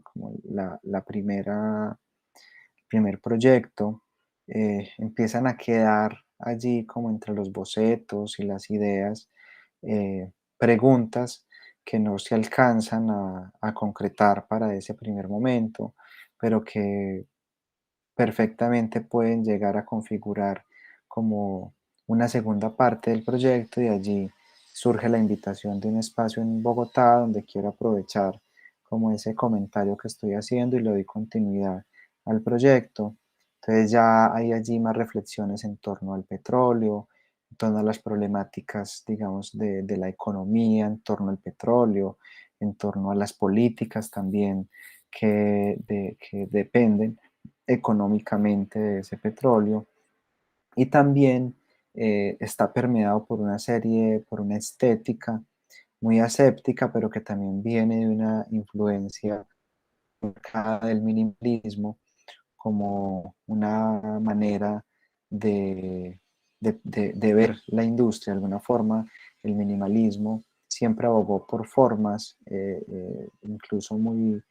Speaker 2: como la primera, primer proyecto, empiezan a quedar allí como entre los bocetos y las ideas, preguntas que no se alcanzan a concretar para ese primer momento, pero que perfectamente pueden llegar a configurar como una segunda parte del proyecto y allí surge la invitación de un espacio en Bogotá donde quiero aprovechar como ese comentario que estoy haciendo y le doy continuidad al proyecto. Entonces ya hay allí más reflexiones en torno al petróleo, en torno a las problemáticas, digamos, de la economía, en torno al petróleo, en torno a las políticas también que dependen económicamente de ese petróleo y también está permeado por una serie, por una estética muy aséptica, pero que también viene de una influencia marcada del minimalismo como una manera de, de ver la industria. De alguna forma, el minimalismo siempre abogó por formas, incluso muy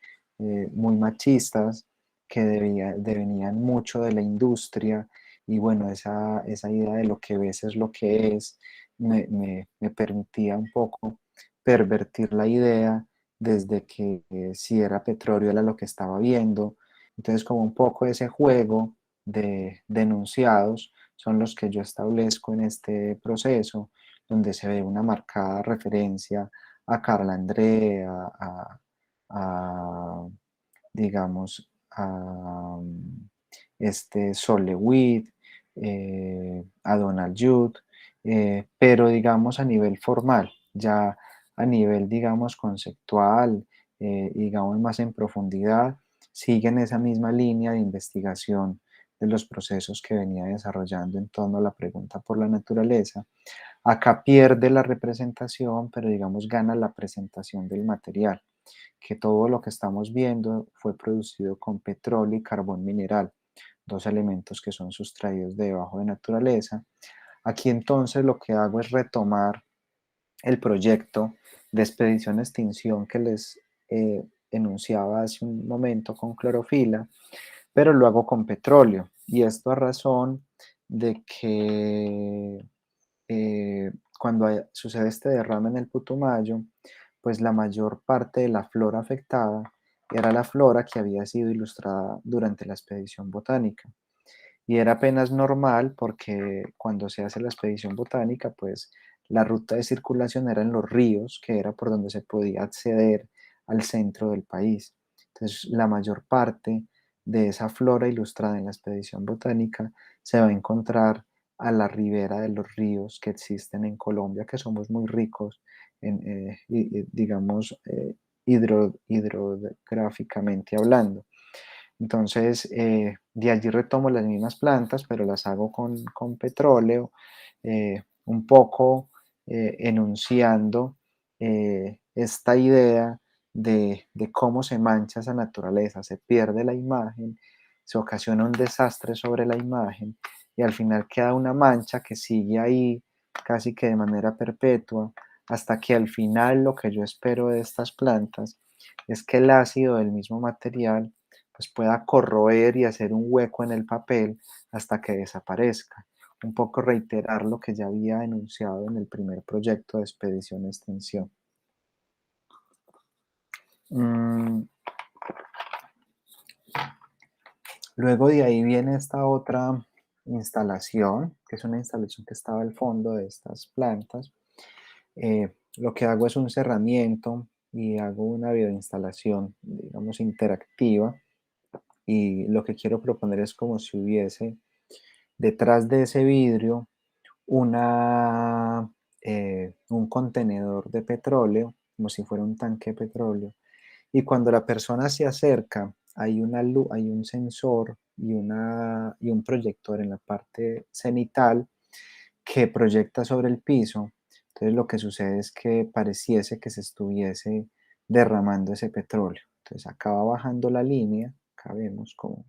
Speaker 2: machistas, que devenían mucho de la industria. Y bueno, esa idea de lo que ves es lo que es, me permitía un poco pervertir la idea desde que si era petróleo era lo que estaba viendo. Entonces, como un poco ese juego de enunciados son los que yo establezco en este proceso, donde se ve una marcada referencia a Carla Andrea, a, digamos, a Sol LeWitt, a Donald Judd, pero digamos a nivel formal, ya a nivel, digamos, conceptual, digamos, más en profundidad, siguen esa misma línea de investigación de los procesos que venía desarrollando en torno a la pregunta por la naturaleza. Acá pierde la representación, pero digamos gana la presentación del material, que todo lo que estamos viendo fue producido con petróleo y carbón mineral, dos elementos que son sustraídos de debajo de naturaleza. Aquí entonces lo que hago es retomar el proyecto de expedición extinción que les enunciaba hace un momento con clorofila, pero lo hago con petróleo. Y esto a razón de que cuando sucede este derrame en el Putumayo, pues la mayor parte de la flora afectada era la flora que había sido ilustrada durante la expedición botánica. Y era apenas normal porque cuando se hace la expedición botánica, pues la ruta de circulación era en los ríos, que era por donde se podía acceder al centro del país. Entonces, la mayor parte de esa flora ilustrada en la expedición botánica se va a encontrar a la ribera de los ríos que existen en Colombia, que somos muy ricos en, digamos, hidrográficamente hablando. Entonces, de allí retomo las mismas plantas, pero las hago con petróleo, un poco enunciando esta idea de cómo se mancha esa naturaleza, se pierde la imagen, se ocasiona un desastre sobre la imagen y al final queda una mancha que sigue ahí casi que de manera perpetua, hasta que al final lo que yo espero de estas plantas es que el ácido del mismo material pues pueda corroer y hacer un hueco en el papel hasta que desaparezca. Un poco reiterar lo que ya había enunciado en el primer proyecto de expedición extensión. Luego de ahí viene esta otra instalación, que es una instalación que estaba al fondo de estas plantas. Lo que hago es un cerramiento y hago una videoinstalación, digamos, interactiva. Y lo que quiero proponer es como si hubiese detrás de ese vidrio un contenedor de petróleo, como si fuera un tanque de petróleo. Y cuando la persona se acerca, hay una luz, hay un sensor y un proyector en la parte cenital que proyecta sobre el piso. Entonces lo que sucede es que pareciese que se estuviese derramando ese petróleo. Entonces acaba bajando la línea, acá vemos como,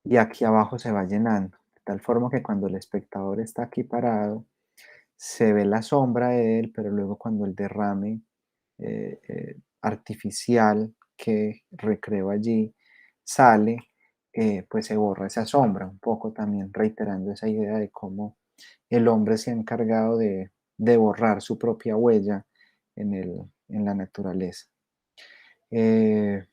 Speaker 2: y aquí abajo se va llenando, de tal forma que cuando el espectador está aquí parado, se ve la sombra de él, pero luego cuando el derrame artificial que recreo allí sale, pues se borra esa sombra, un poco también reiterando esa idea de cómo el hombre se ha encargado de borrar su propia huella en la naturaleza. Eh,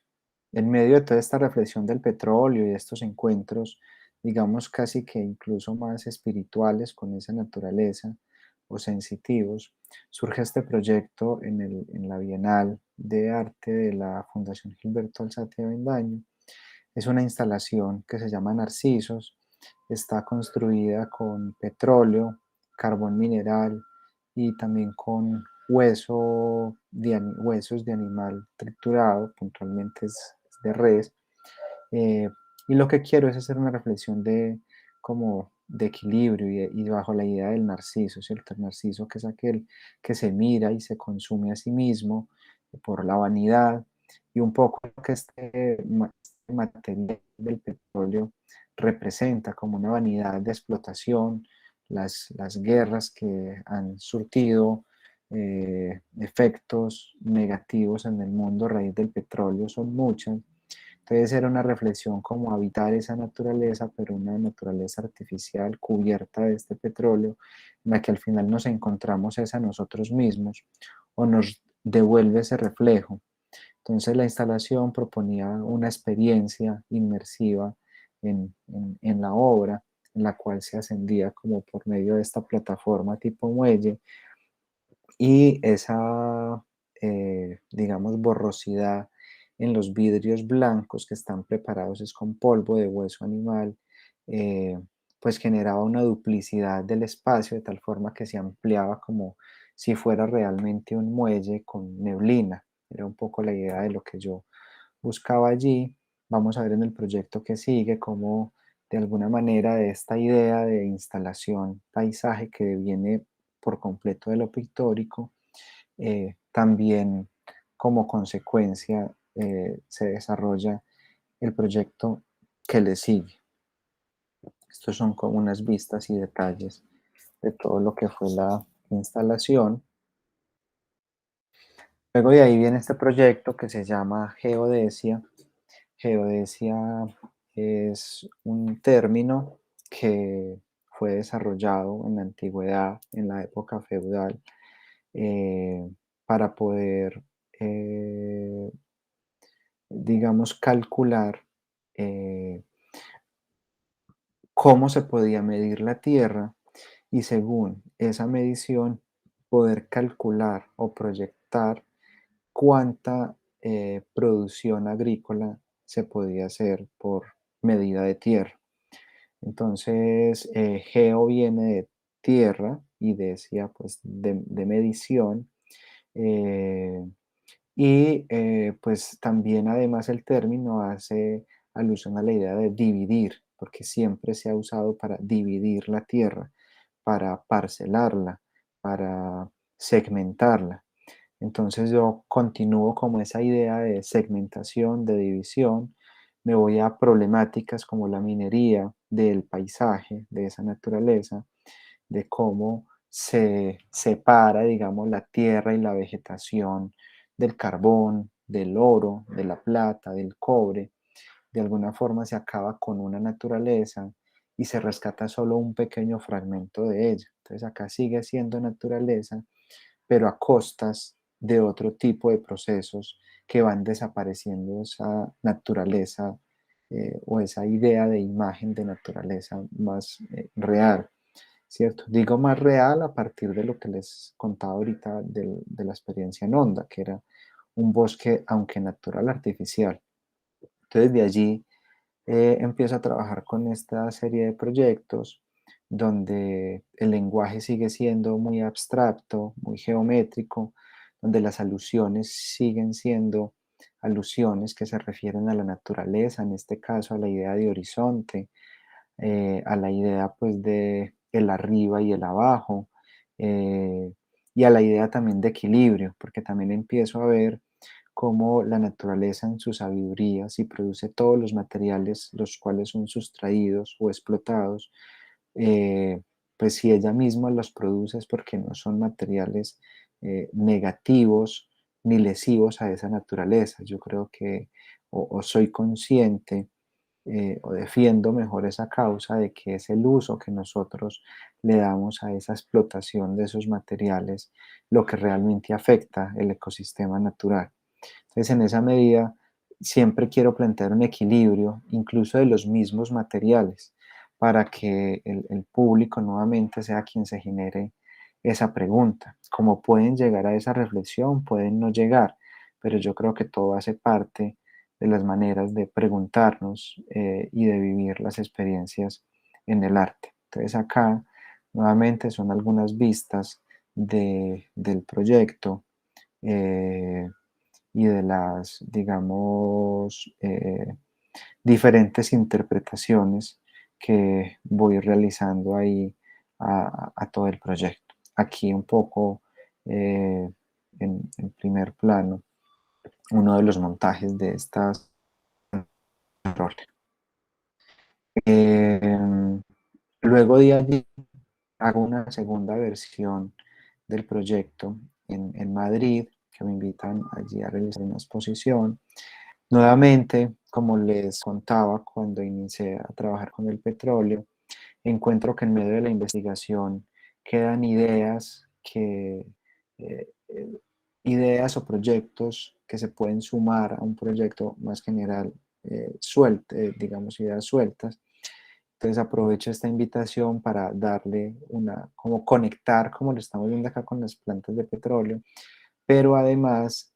Speaker 2: en medio de toda esta reflexión del petróleo y de estos encuentros, digamos casi que incluso más espirituales con esa naturaleza o sensitivos, surge este proyecto en la Bienal de Arte de la Fundación Gilberto Alzate de Avendaño. Es una instalación que se llama Narcisos, está construida con petróleo, carbón mineral y también con huesos de animal triturado, puntualmente es de res. eh, y lo que quiero es hacer una reflexión como de equilibrio y bajo la idea del narciso, ¿cierto? El narciso que es aquel que se mira y se consume a sí mismo por la vanidad y un poco lo que este material del petróleo representa como una vanidad de explotación, las guerras que han surtido efectos negativos en el mundo a raíz del petróleo son muchas. Entonces era una reflexión como habitar esa naturaleza, pero una naturaleza artificial cubierta de este petróleo, en la que al final nos encontramos es a nosotros mismos o nos devuelve ese reflejo. Entonces la instalación proponía una experiencia inmersiva en la obra, en la cual se ascendía como por medio de esta plataforma tipo muelle y esa, digamos, borrosidad en los vidrios blancos que están preparados es con polvo de hueso animal, eh, pues generaba una duplicidad del espacio de tal forma que se ampliaba como si fuera realmente un muelle con neblina. Era un poco la idea de lo que yo buscaba allí. Vamos a ver en el proyecto que sigue cómo de alguna manera de esta idea de instalación paisaje que viene por completo de lo pictórico, también como consecuencia se desarrolla el proyecto que le sigue. Estos son como unas vistas y detalles de todo lo que fue la instalación. Luego de ahí viene este proyecto que se llama Geodesia. Geodesia es un término que fue desarrollado en la antigüedad, en la época feudal, eh, para poder, digamos, calcular eh, cómo se podía medir la tierra y según esa medición poder calcular o proyectar cuánta producción agrícola se podía hacer por medida de tierra. Entonces, geo viene de tierra y decía pues de medición. eh, pues también además el término hace alusión a la idea de dividir, porque siempre se ha usado para dividir la tierra, para parcelarla, para segmentarla. Entonces yo continúo como esa idea de segmentación, de división, me voy a problemáticas como la minería, del paisaje, de esa naturaleza, de cómo se separa, digamos, la tierra y la vegetación del carbón, del oro, de la plata, del cobre. De alguna forma se acaba con una naturaleza y se rescata solo un pequeño fragmento de ella. Entonces acá sigue siendo naturaleza, pero a costas de otro tipo de procesos que van desapareciendo esa naturaleza o esa idea de imagen de naturaleza más real, ¿cierto? Digo más real a partir de lo que les contaba ahorita de la experiencia en Onda, que era un bosque, aunque natural, artificial. Entonces de allí empiezo a trabajar con esta serie de proyectos donde el lenguaje sigue siendo muy abstracto, muy geométrico, donde las alusiones siguen siendo alusiones que se refieren a la naturaleza, en este caso a la idea de horizonte, a la idea pues de el arriba y el abajo, eh, y a la idea también de equilibrio, porque también empiezo a ver cómo la naturaleza en su sabiduría, si produce todos los materiales los cuales son sustraídos o explotados, eh, pues si ella misma los produce es porque no son materiales negativos ni lesivos a esa naturaleza. Yo creo que o soy consciente o defiendo mejor esa causa de que es el uso que nosotros le damos a esa explotación de esos materiales lo que realmente afecta el ecosistema natural. Entonces, en esa medida, siempre quiero plantear un equilibrio, incluso de los mismos materiales, para que el público nuevamente sea quien se genere esa pregunta. Como pueden llegar a esa reflexión, pueden no llegar, pero yo creo que todo hace parte de las maneras de preguntarnos y de vivir las experiencias en el arte. Entonces acá nuevamente son algunas vistas del proyecto eh, y de las, digamos, diferentes interpretaciones que voy realizando ahí a todo el proyecto. Aquí un poco en primer plano uno de los montajes de estas roles. Luego de allí hago una segunda versión del proyecto en Madrid, que me invitan allí a realizar una exposición. Nuevamente, como les contaba cuando inicié a trabajar con el petróleo, encuentro que en medio de la investigación quedan eh, eh, ideas o proyectos que se pueden sumar a un proyecto más general, digamos, ideas sueltas. Entonces aprovecho esta invitación para darle como conectar, como lo estamos viendo acá con las plantas de petróleo, pero además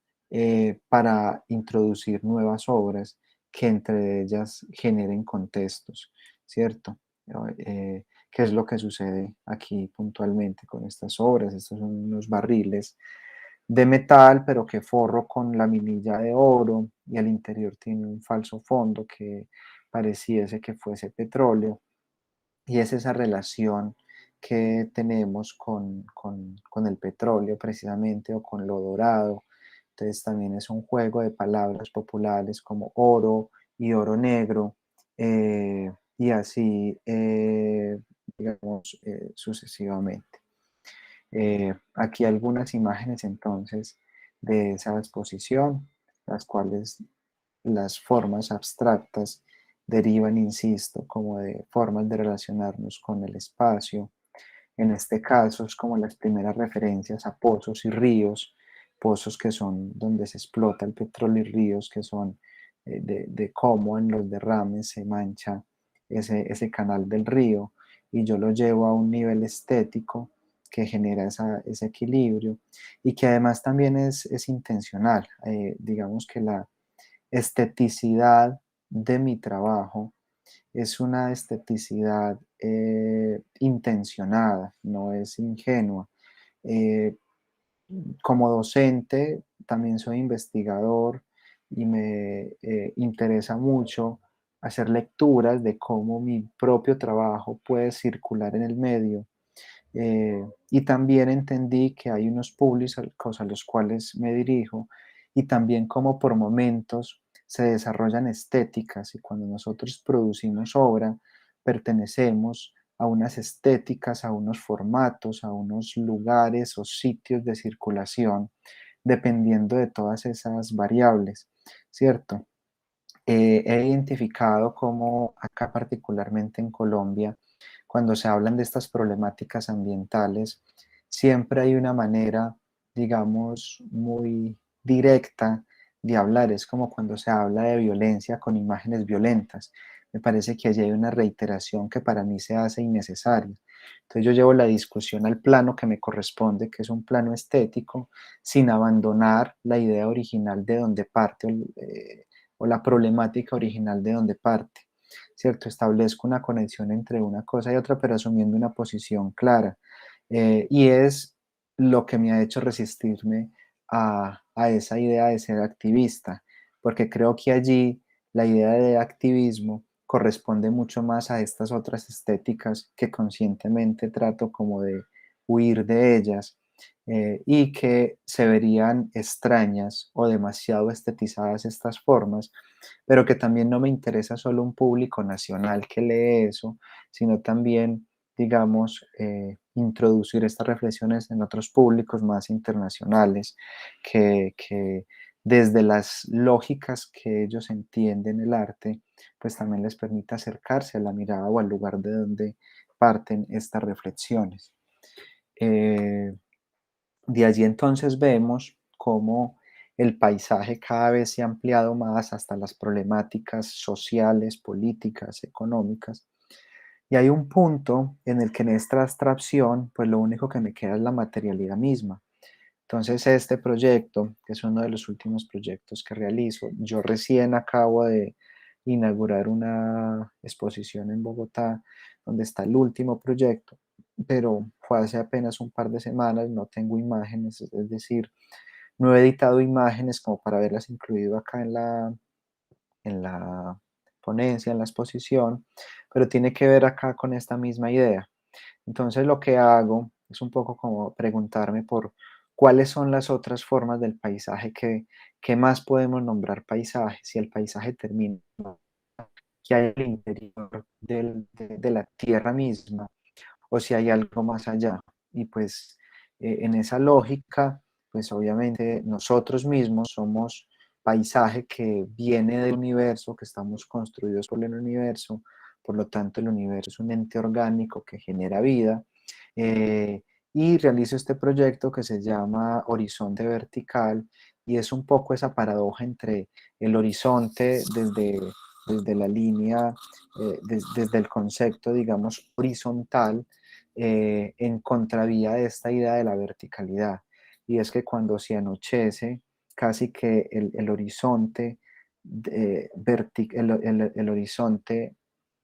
Speaker 2: para introducir nuevas obras que entre ellas generen contextos, ¿cierto? ¿Qué es lo que sucede aquí puntualmente con estas obras? Estos son unos barriles de metal, pero que forro con laminilla de oro y al interior tiene un falso fondo que pareciese que fuese petróleo. Y es esa relación que tenemos con el petróleo precisamente o con lo dorado. Entonces también es un juego de palabras populares como oro y oro negro y así, digamos, sucesivamente. Aquí algunas imágenes entonces de esa exposición, las cuales las formas abstractas derivan, insisto, como de formas de relacionarnos con el espacio. En este caso es como las primeras referencias a pozos y ríos, pozos que son donde se explota el petróleo y ríos que son de cómo en los derrames se mancha ese canal del río, y yo lo llevo a un nivel estético que genera ese equilibrio y que además también es intencional. Digamos que la esteticidad de mi trabajo es una esteticidad intencionada, no es ingenua. Eh, Como docente, también soy investigador y me interesa mucho hacer lecturas de cómo mi propio trabajo puede circular en el medio. Y también entendí que hay unos públicos a los cuales me dirijo, y también cómo por momentos se desarrollan estéticas, y cuando nosotros producimos obra, pertenecemos a unas estéticas, a unos formatos, a unos lugares o sitios de circulación, dependiendo de todas esas variables, ¿cierto? He identificado cómo acá, particularmente en Colombia, cuando se hablan de estas problemáticas ambientales, siempre hay una manera, digamos, muy directa de hablar. Es como cuando se habla de violencia con imágenes violentas. Me parece que allí hay una reiteración que para mí se hace innecesaria. Entonces yo llevo la discusión al plano que me corresponde, que es un plano estético, sin abandonar la idea original de donde parte o la problemática original de donde parte, ¿cierto? Establezco una conexión entre una cosa y otra, pero asumiendo una posición clara. Y es lo que me ha hecho resistirme a esa idea de ser activista, porque creo que allí la idea de activismo corresponde mucho más a estas otras estéticas que conscientemente trato como de huir de ellas, y que se verían extrañas o demasiado estetizadas estas formas, pero que también no me interesa solo un público nacional que lee eso, sino también, digamos, introducir estas reflexiones en otros públicos más internacionales, que desde las lógicas que ellos entienden el arte, pues también les permita acercarse a la mirada o al lugar de donde parten estas reflexiones. Eh, de allí entonces vemos cómo el paisaje cada vez se ha ampliado más hasta las problemáticas sociales, políticas, económicas. Y hay un punto en el que en esta abstracción, pues lo único que me queda es la materialidad misma. Entonces este proyecto, que es uno de los últimos proyectos que realizo, yo recién acabo de inaugurar una exposición en Bogotá donde está el último proyecto, pero fue hace apenas un par de semanas, no tengo imágenes, es decir, no he editado imágenes como para haberlas incluido acá en la ponencia, en la exposición, pero tiene que ver acá con esta misma idea. Entonces lo que hago es un poco como preguntarme por cuáles son las otras formas del paisaje que más podemos nombrar paisaje, si el paisaje termina que hay al interior de la tierra misma, o si hay algo más allá. Y pues en esa lógica, pues obviamente nosotros mismos somos paisaje que viene del universo, que estamos construidos por el universo, por lo tanto el universo es un ente orgánico que genera vida. eh, y realizo este proyecto que se llama Horizonte Vertical, y es un poco esa paradoja entre el horizonte desde la línea, desde el concepto, digamos, horizontal, en contravía de esta idea de la verticalidad. Y es que cuando se anochece, casi que el horizonte, el horizonte,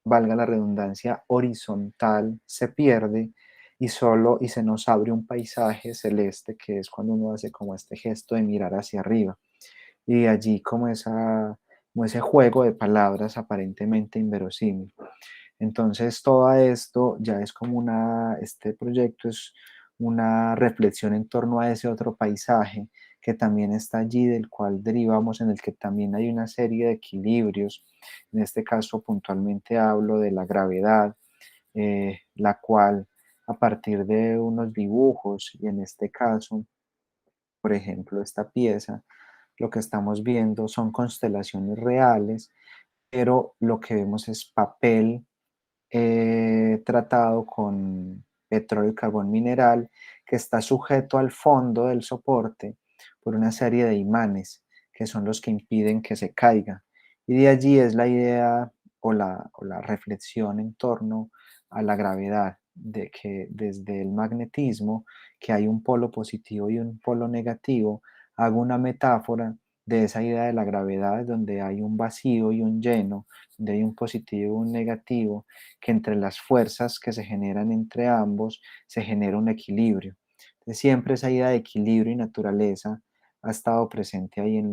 Speaker 2: valga la redundancia, horizontal, se pierde, y se nos abre un paisaje celeste, que es cuando uno hace como este gesto de mirar hacia arriba. Y allí como ese juego de palabras aparentemente inverosímil. Entonces, todo esto ya es como este proyecto es una reflexión en torno a ese otro paisaje que también está allí, del cual derivamos, en el que también hay una serie de equilibrios. En este caso, puntualmente hablo de la gravedad, la cual, a partir de unos dibujos, y en este caso, por ejemplo, esta pieza, lo que estamos viendo son constelaciones reales, pero lo que vemos es papel tratado con petróleo y carbón mineral que está sujeto al fondo del soporte por una serie de imanes que son los que impiden que se caiga. Y de allí es la idea o la reflexión en torno a la gravedad, de que desde el magnetismo, que hay un polo positivo y un polo negativo, hago una metáfora de esa idea de la gravedad donde hay un vacío y un lleno, donde hay un positivo y un negativo, que entre las fuerzas que se generan entre ambos se genera un equilibrio. Entonces, siempre esa idea de equilibrio y naturaleza ha estado presente ahí en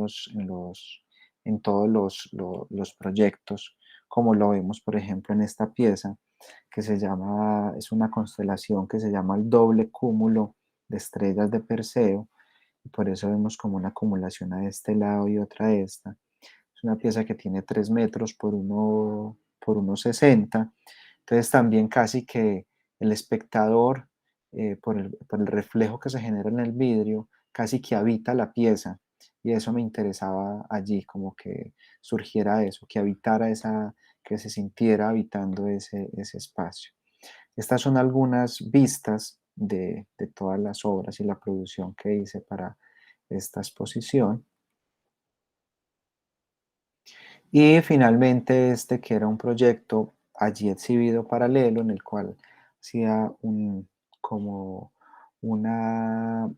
Speaker 2: todos los proyectos, como lo vemos, por ejemplo, en esta pieza, que es una constelación que se llama el doble cúmulo de estrellas de Perseo, y por eso vemos como una acumulación a este lado y otra a esta. Es una pieza que tiene 3 metros por 1,60. Entonces también casi que el espectador, por el reflejo que se genera en el vidrio, casi que habita la pieza. Y eso me interesaba allí, como que surgiera eso, que habitara que se sintiera habitando ese espacio. Estas son algunas vistas de todas las obras y la producción que hice para esta exposición. Y finalmente este que era un proyecto allí exhibido paralelo en el cual hacía como una,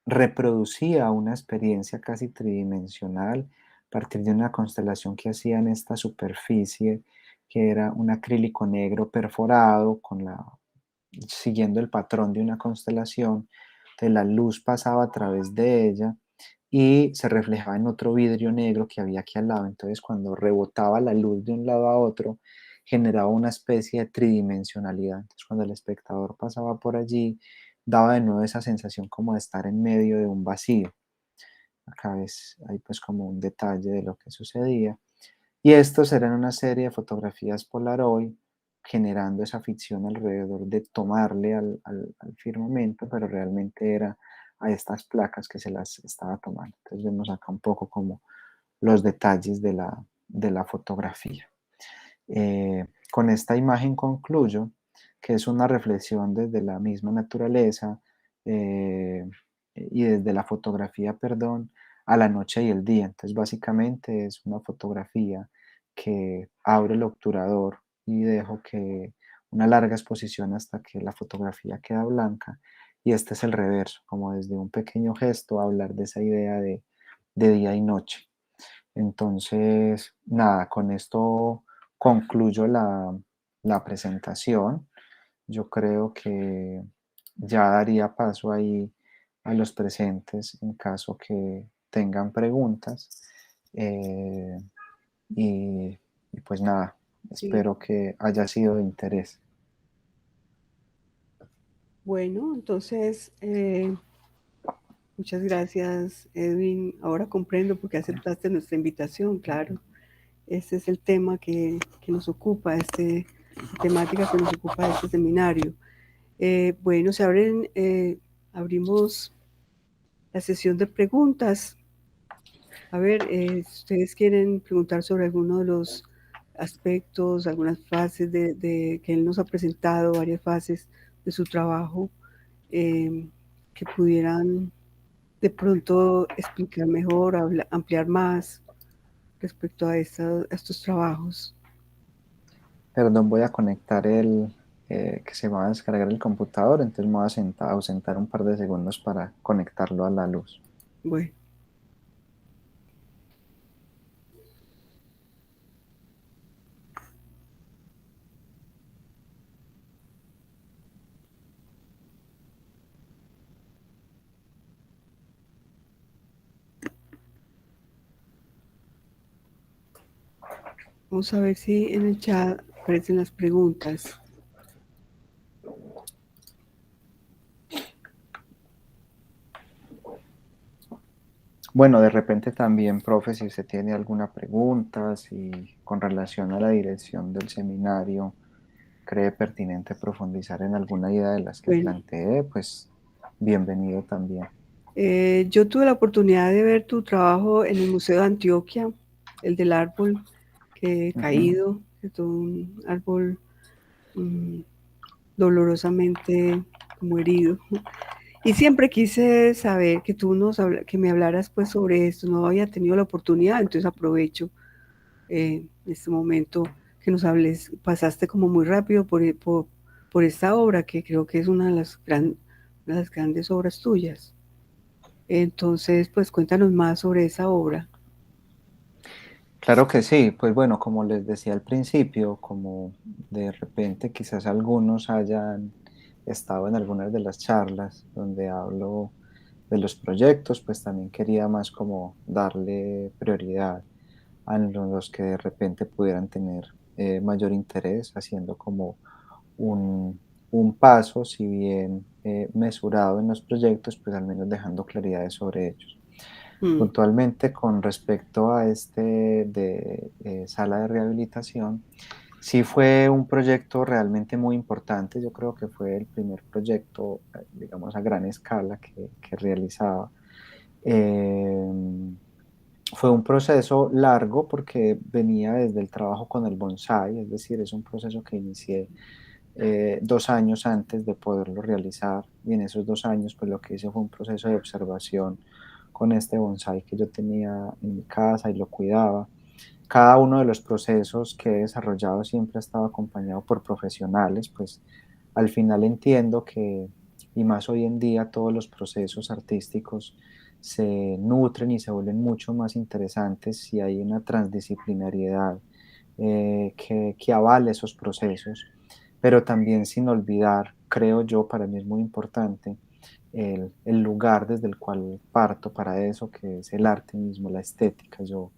Speaker 2: reproducía una experiencia casi tridimensional a partir de una constelación que hacía en esta superficie, que era un acrílico negro perforado siguiendo el patrón de una constelación. Entonces la luz pasaba a través de ella y se reflejaba en otro vidrio negro que había aquí al lado. Entonces, cuando rebotaba la luz de un lado a otro, generaba una especie de tridimensionalidad. Entonces, cuando el espectador pasaba por allí, daba de nuevo esa sensación como de estar en medio de un vacío. Acá ves, hay pues como un detalle de lo que sucedía. Y estos eran una serie de fotografías Polaroid generando esa ficción alrededor de tomarle al firmamento, pero realmente era a estas placas que se las estaba tomando. Entonces vemos acá un poco como los detalles de la fotografía. Con esta imagen concluyo que es una reflexión desde la misma naturaleza y desde la fotografía, perdón, a la noche y el día. Entonces, básicamente es una fotografía que abro el obturador y dejo que una larga exposición hasta que la fotografía queda blanca. Y este es el reverso, como desde un pequeño gesto hablar de esa idea de día y noche. Entonces, nada, con esto concluyo la presentación. Yo creo que ya daría paso ahí a los presentes en caso que tengan preguntas. Eh, y, y pues nada,
Speaker 1: Sí.
Speaker 2: espero que haya sido de interés.
Speaker 1: Bueno, entonces, muchas gracias, Edwin. Ahora comprendo por qué aceptaste nuestra invitación, claro. Este es el tema que nos ocupa, la temática que nos ocupa de este seminario. Bueno, abrimos la sesión de preguntas. A ver, si ustedes quieren preguntar sobre alguno de los aspectos, algunas fases que él nos ha presentado, varias fases de su trabajo, que pudieran de pronto explicar mejor, ampliar más respecto a estos trabajos.
Speaker 2: Perdón, voy a conectar que se va a descargar el computador, entonces me voy a ausentar un par de segundos para conectarlo a la luz.
Speaker 1: Bueno, vamos a ver si en el chat aparecen las preguntas.
Speaker 2: Bueno, de repente también, profe, si usted tiene alguna pregunta, si con relación a la dirección del seminario cree pertinente profundizar en alguna idea de las que
Speaker 1: Bueno,
Speaker 2: planteé, pues bienvenido también.
Speaker 1: yo tuve la oportunidad de ver tu trabajo en el Museo de Antioquia, el del árbol, caído, de todo un árbol dolorosamente como herido. Y siempre quise saber que que me hablaras pues sobre esto. No había tenido la oportunidad, entonces aprovecho en este momento que nos hables. Pasaste como muy rápido por esta obra, que creo que es una de las grandes obras tuyas. Entonces, pues cuéntanos más sobre esa obra.
Speaker 2: Claro que sí, pues bueno, como les decía al principio, como de repente quizás algunos hayan estado en algunas de las charlas donde hablo de los proyectos, pues también quería más como darle prioridad a los que de repente pudieran tener mayor interés, haciendo como un, un paso, si bien mesurado en los proyectos, pues al menos dejando claridades sobre ellos.
Speaker 1: Mm,
Speaker 2: Puntualmente con respecto a este de sala de rehabilitación, sí fue un proyecto realmente muy importante. Yo creo que fue el primer proyecto, digamos, a gran escala que realizaba. Fue un proceso largo porque venía desde el trabajo con el bonsai, es decir, es un proceso que inicié 2 años antes de poderlo realizar, y en esos 2 años pues lo que hice fue un proceso de observación con este bonsai que yo tenía en mi casa y lo cuidaba. Cada uno de los procesos que he desarrollado siempre ha estado acompañado por profesionales, pues al final entiendo que, y más hoy en día, todos los procesos artísticos se nutren y se vuelven mucho más interesantes si hay una transdisciplinariedad que avale esos procesos, pero también sin olvidar, creo yo, para mí es muy importante el lugar desde el cual parto para eso, que es el arte mismo, la estética. Yo,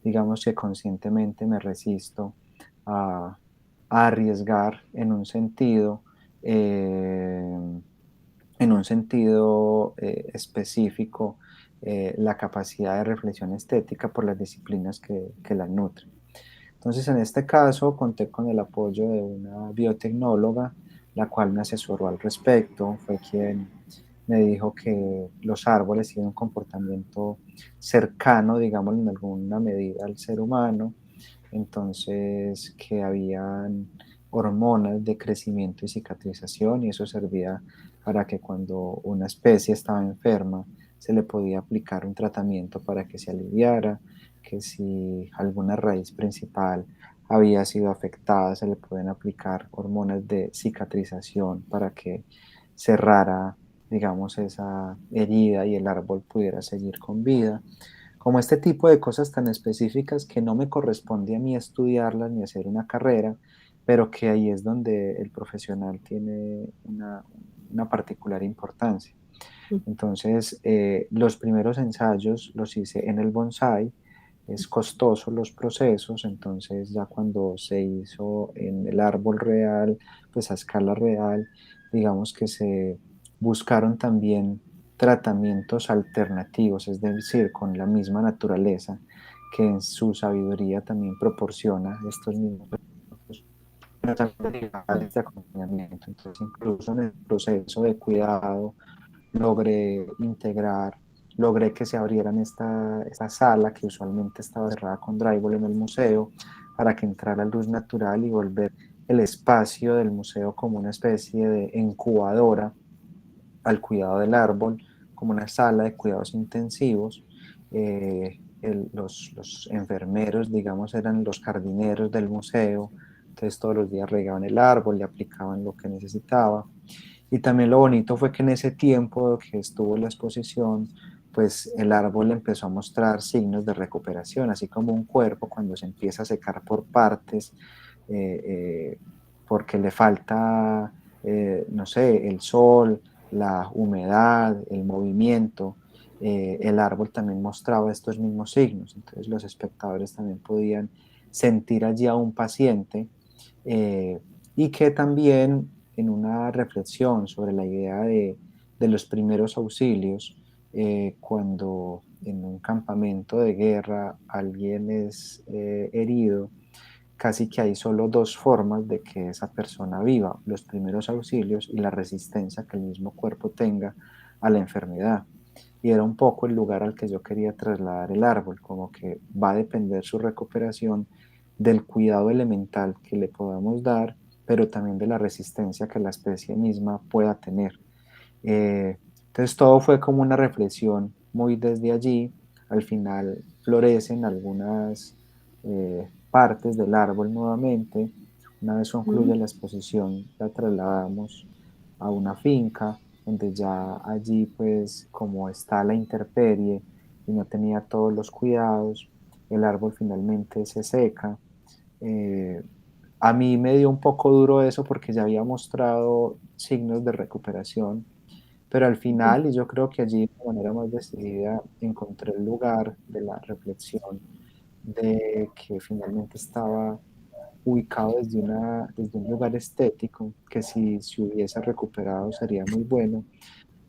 Speaker 2: digamos que conscientemente me resisto a, a arriesgar eh, en un sentido específico, la capacidad de reflexión estética por las disciplinas que la nutren. Entonces, en este caso, conté con el apoyo de una biotecnóloga, la cual me asesoró al respecto, fue quien me dijo que los árboles tienen un comportamiento cercano, digamos, en alguna medida al ser humano, entonces que habían hormonas de crecimiento y cicatrización, y eso servía para que cuando una especie estaba enferma se le podía aplicar un tratamiento para que se aliviara, que si alguna raíz principal había sido afectada se le pueden aplicar hormonas de cicatrización para que cerrara, digamos, esa herida y el árbol pudiera seguir con vida. Como este tipo de cosas tan específicas que no me corresponde a mí estudiarlas ni hacer una carrera, pero que ahí es donde el profesional tiene una particular importancia.
Speaker 1: mm,
Speaker 2: Entonces, los primeros ensayos los hice en el bonsai. Es costoso los procesos, entonces ya cuando se hizo en el árbol real, pues a escala real, digamos que se buscaron también tratamientos alternativos, es decir, con la misma naturaleza que en su sabiduría también proporciona estos mismos
Speaker 1: mm.
Speaker 2: habilidades de acompañamiento. Entonces, incluso en el proceso de cuidado, logré integrar, logré que se abrieran esta sala que usualmente estaba cerrada con drywall en el museo, para que entrara luz natural y volver el espacio del museo como una especie de incubadora al cuidado del árbol, como una sala de cuidados intensivos. Los enfermeros, digamos, eran los jardineros del museo, entonces todos los días regaban el árbol, le aplicaban lo que necesitaba. Y también lo bonito fue que en ese tiempo que estuvo la exposición, pues el árbol empezó a mostrar signos de recuperación, así como un cuerpo cuando se empieza a secar por partes, eh, eh, porque le falta, no sé, el sol, la humedad, el movimiento. El árbol también mostraba estos mismos signos, entonces los espectadores también podían sentir allí a un paciente, eh, y que también en una reflexión sobre la idea de los primeros auxilios, cuando en un campamento de guerra alguien es herido, casi que hay solo dos formas de que esa persona viva: los primeros auxilios y la resistencia que el mismo cuerpo tenga a la enfermedad. Y era un poco el lugar al que yo quería trasladar el árbol, como que va a depender su recuperación del cuidado elemental que le podamos dar, pero también de la resistencia que la especie misma pueda tener. Entonces todo fue como una reflexión muy desde allí. Al final florecen algunas partes del árbol nuevamente. Una vez
Speaker 1: Mm,
Speaker 2: concluye la exposición, la trasladamos a una finca donde ya allí pues como está la intemperie y no tenía todos los cuidados, el árbol finalmente se seca. Eh, a mí me dio un poco duro eso porque ya había mostrado signos de recuperación, pero al
Speaker 1: ujú,
Speaker 2: final, y yo creo que allí de manera más decidida, encontré el lugar de la reflexión de que finalmente estaba ubicado desde un lugar estético, que si se hubiese recuperado sería muy bueno,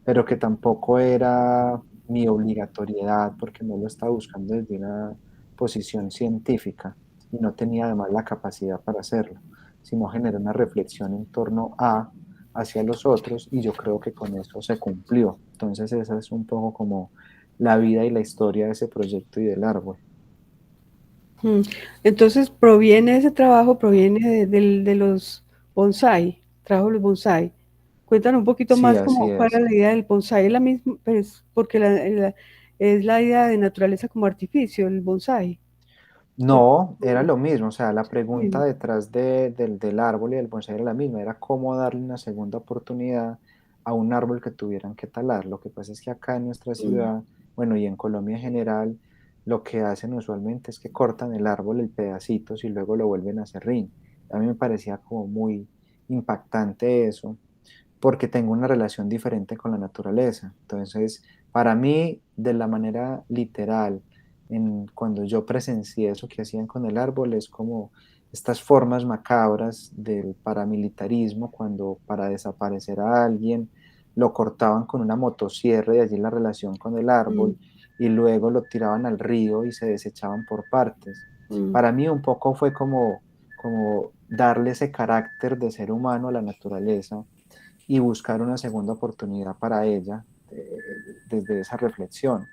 Speaker 2: pero que tampoco era mi obligatoriedad porque no lo estaba buscando desde una posición científica y no tenía además la capacidad para hacerlo, sino generar una reflexión en torno a hacia los otros y yo creo que con eso se cumplió. Entonces esa es un poco como la vida y la historia de ese proyecto y del árbol.
Speaker 1: mm. Entonces, ese trabajo proviene de los bonsai, trabajo de los bonsai. Cuéntanos un poquito
Speaker 2: Sí,
Speaker 1: más
Speaker 2: así
Speaker 1: como cuál
Speaker 2: es.
Speaker 1: era la idea del bonsai, es la misma, pues, porque es la idea de naturaleza como artificio, el bonsai. Porque,
Speaker 2: No, era lo mismo, o sea, la pregunta
Speaker 1: sí,
Speaker 2: detrás del árbol y del bonsái era la misma, era cómo darle una segunda oportunidad a un árbol que tuvieran que talar. Lo que pasa es que acá en nuestra
Speaker 1: mm,
Speaker 2: ciudad, bueno, y en Colombia en general, lo que hacen usualmente es que cortan el árbol en pedacitos y luego lo vuelven a serrín. A mí me parecía como muy impactante eso, porque tengo una relación diferente con la naturaleza. Entonces, para mí, de la manera literal, cuando yo presencié eso que hacían con el árbol, es como estas formas macabras del paramilitarismo, cuando para desaparecer a alguien lo cortaban con una motosierra y allí la relación con el
Speaker 1: mm,
Speaker 2: árbol, y luego lo tiraban al río y se desechaban por partes.
Speaker 1: mm,
Speaker 2: Para mí un poco fue como darle ese carácter de ser humano a la naturaleza y buscar una segunda oportunidad para ella desde esa reflexión.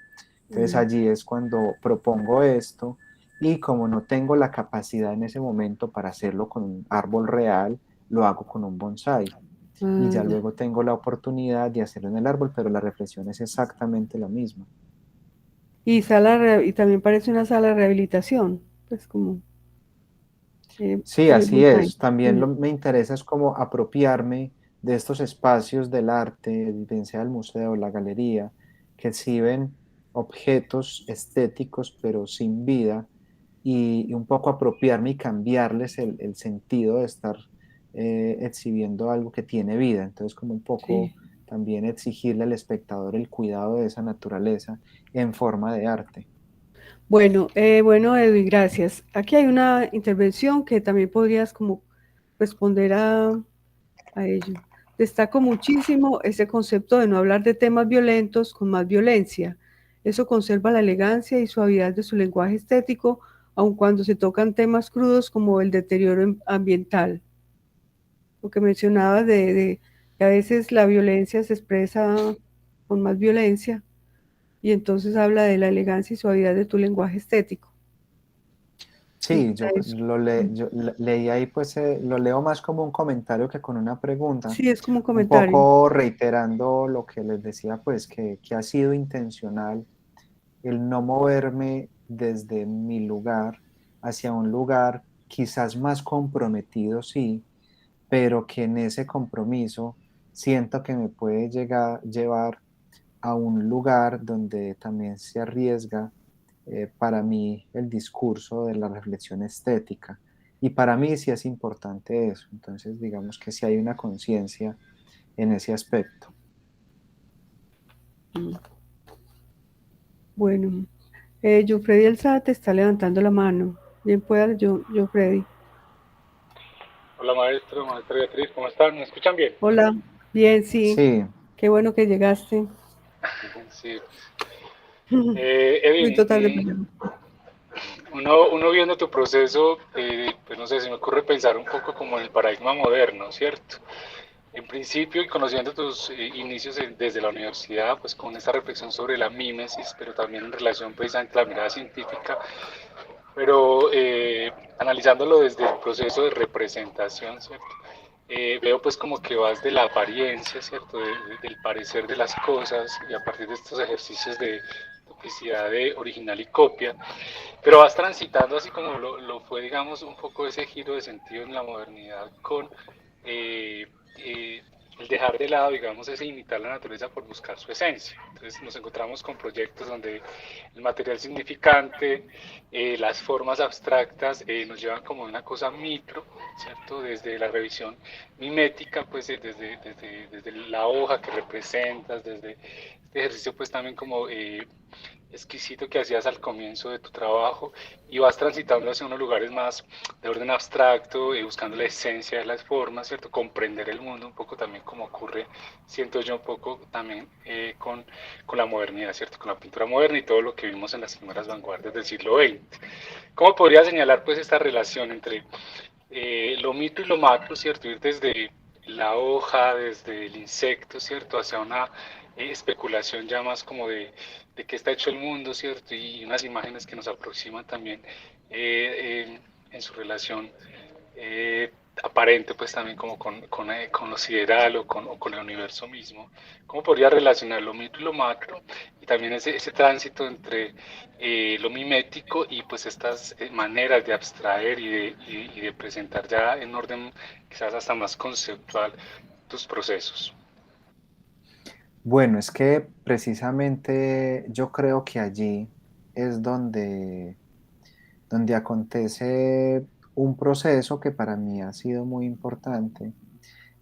Speaker 2: Entonces
Speaker 1: mm.
Speaker 2: allí es cuando propongo esto y como no tengo la capacidad en ese momento para hacerlo con un árbol real, lo hago con un bonsai. Y
Speaker 1: Ah,
Speaker 2: ya
Speaker 1: ya.
Speaker 2: luego tengo la oportunidad de hacerlo en el árbol, pero la reflexión es exactamente la misma.
Speaker 1: Y también parece una sala de rehabilitación, pues como
Speaker 2: Sí,
Speaker 1: el
Speaker 2: así
Speaker 1: bonsai.
Speaker 2: es. También
Speaker 1: Mm,
Speaker 2: me interesa es como apropiarme de estos espacios del arte, bien sea el museo, la galería, que exhiben objetos estéticos pero sin vida y un poco apropiarme y cambiarles el sentido de estar exhibiendo algo que tiene vida. Entonces como un poco
Speaker 1: sí.
Speaker 2: también exigirle al espectador el cuidado de esa naturaleza en forma de arte.
Speaker 1: Bueno, Edwin, gracias. Aquí hay una intervención que también podrías como responder a ello. Destaco muchísimo ese concepto de no hablar de temas violentos con más violencia. Eso conserva la elegancia y suavidad de su lenguaje estético, aun cuando se tocan temas crudos como el deterioro ambiental. Lo que mencionabas de que a veces la violencia se expresa con más violencia y entonces habla de la elegancia y suavidad de tu lenguaje estético. Me
Speaker 2: Sí,
Speaker 1: gusta eso.
Speaker 2: yo leí ahí, pues lo leo más como un comentario que con una pregunta,
Speaker 1: Sí, es como un
Speaker 2: un
Speaker 1: comentario.
Speaker 2: poco reiterando lo que les decía, pues que ha sido intencional el no moverme desde mi lugar hacia un lugar quizás más comprometido, sí, pero que en ese compromiso siento que me puede llevar a un lugar donde también se arriesga para mí el discurso de la reflexión estética. Y para mí sí es importante eso. Entonces, digamos que sí hay una conciencia en ese aspecto.
Speaker 1: Mm. Bueno, Freddy Alzate está levantando la mano. Bien pueda, Freddy.
Speaker 4: Hola maestro, maestra Beatriz, ¿cómo están? ¿Me escuchan bien?
Speaker 1: Hola, bien, sí.
Speaker 2: Sí,
Speaker 1: Qué bueno que llegaste.
Speaker 4: Sí.
Speaker 1: Muy
Speaker 4: Edwin,
Speaker 1: total de perdón.
Speaker 4: uno viendo tu proceso, pues no sé, se me ocurre pensar un poco como en el paradigma moderno, ¿cierto? En principio, y conociendo tus inicios desde la universidad, pues con esta reflexión sobre la mímesis, pero también en relación precisamente a la mirada científica, pero analizándolo desde el proceso de representación, ¿cierto? Veo pues como que vas de la apariencia, ¿cierto? Del parecer de las cosas y a partir de estos ejercicios de duplicidad de original y copia, pero vas transitando así como lo fue, digamos, un poco ese giro de sentido en la modernidad con eh, eh, el dejar de lado, digamos, ese imitar la naturaleza por buscar su esencia. Entonces nos encontramos con proyectos donde el material significante, las formas abstractas nos llevan como una cosa micro, ¿cierto? Desde la revisión mimética, pues desde la hoja que representas, desde este ejercicio pues también como exquisito que hacías al comienzo de tu trabajo y vas transitando hacia unos lugares más de orden abstracto, buscando la esencia de las formas, ¿cierto? Comprender el mundo un poco también como ocurre, siento yo un poco también con la modernidad, ¿cierto? Con la pintura moderna y todo lo que vimos en las primeras vanguardias del siglo XX. ¿Cómo podría señalar pues esta relación entre lo micro y lo macro, ¿cierto? Ir desde la hoja, desde el insecto, ¿cierto? Hacia una especulación ya más como de qué está hecho el mundo, ¿cierto? Y unas imágenes que nos aproximan también en su relación eh, aparente, pues también como con lo sideral o con el universo mismo. ¿Cómo podría relacionar lo micro y lo macro? Y también ese tránsito entre lo mimético y pues estas maneras de abstraer y de presentar ya en orden quizás hasta más conceptual tus procesos.
Speaker 2: Bueno, es que precisamente yo creo que allí es donde acontece un proceso que para mí ha sido muy importante,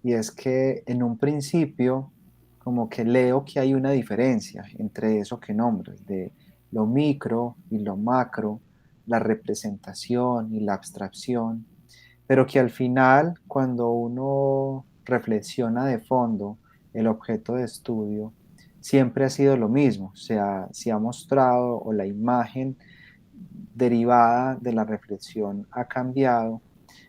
Speaker 2: y es que en un principio como que leo que hay una diferencia entre eso que nombras, de lo micro y lo macro, la representación y la abstracción, pero que al final, cuando uno reflexiona de fondo el objeto de estudio, siempre ha sido lo mismo, se ha mostrado, o la imagen derivada de la reflexión ha cambiado,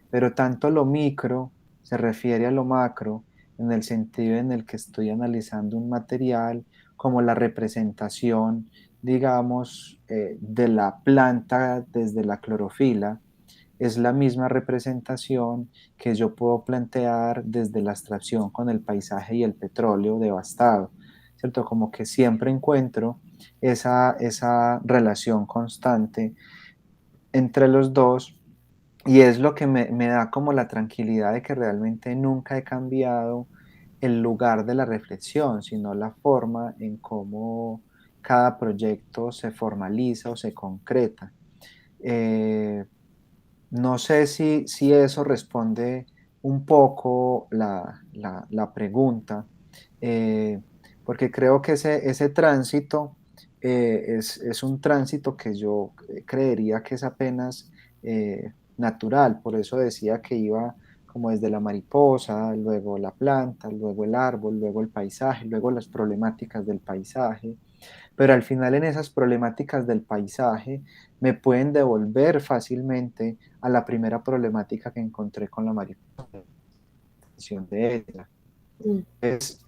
Speaker 2: pero tanto lo micro se refiere a lo macro en el sentido en el que estoy analizando un material, como la representación, digamos, de la planta desde la clorofila, es la misma representación que yo puedo plantear desde la abstracción con el paisaje y el petróleo devastado, ¿cierto? Como que siempre encuentro esa relación constante entre los dos, y es lo que me da como la tranquilidad de que realmente nunca he cambiado el lugar de la reflexión, sino la forma en cómo cada proyecto se formaliza o se concreta. Eh, no sé si eso responde un poco la pregunta, eh, porque creo que ese tránsito es un tránsito que yo creería que es apenas natural. Por eso decía que iba como desde la mariposa, luego la planta, luego el árbol, luego el paisaje, luego las problemáticas del paisaje, pero al final en esas problemáticas del paisaje me pueden devolver fácilmente a la primera problemática que encontré con la mariposa de ella.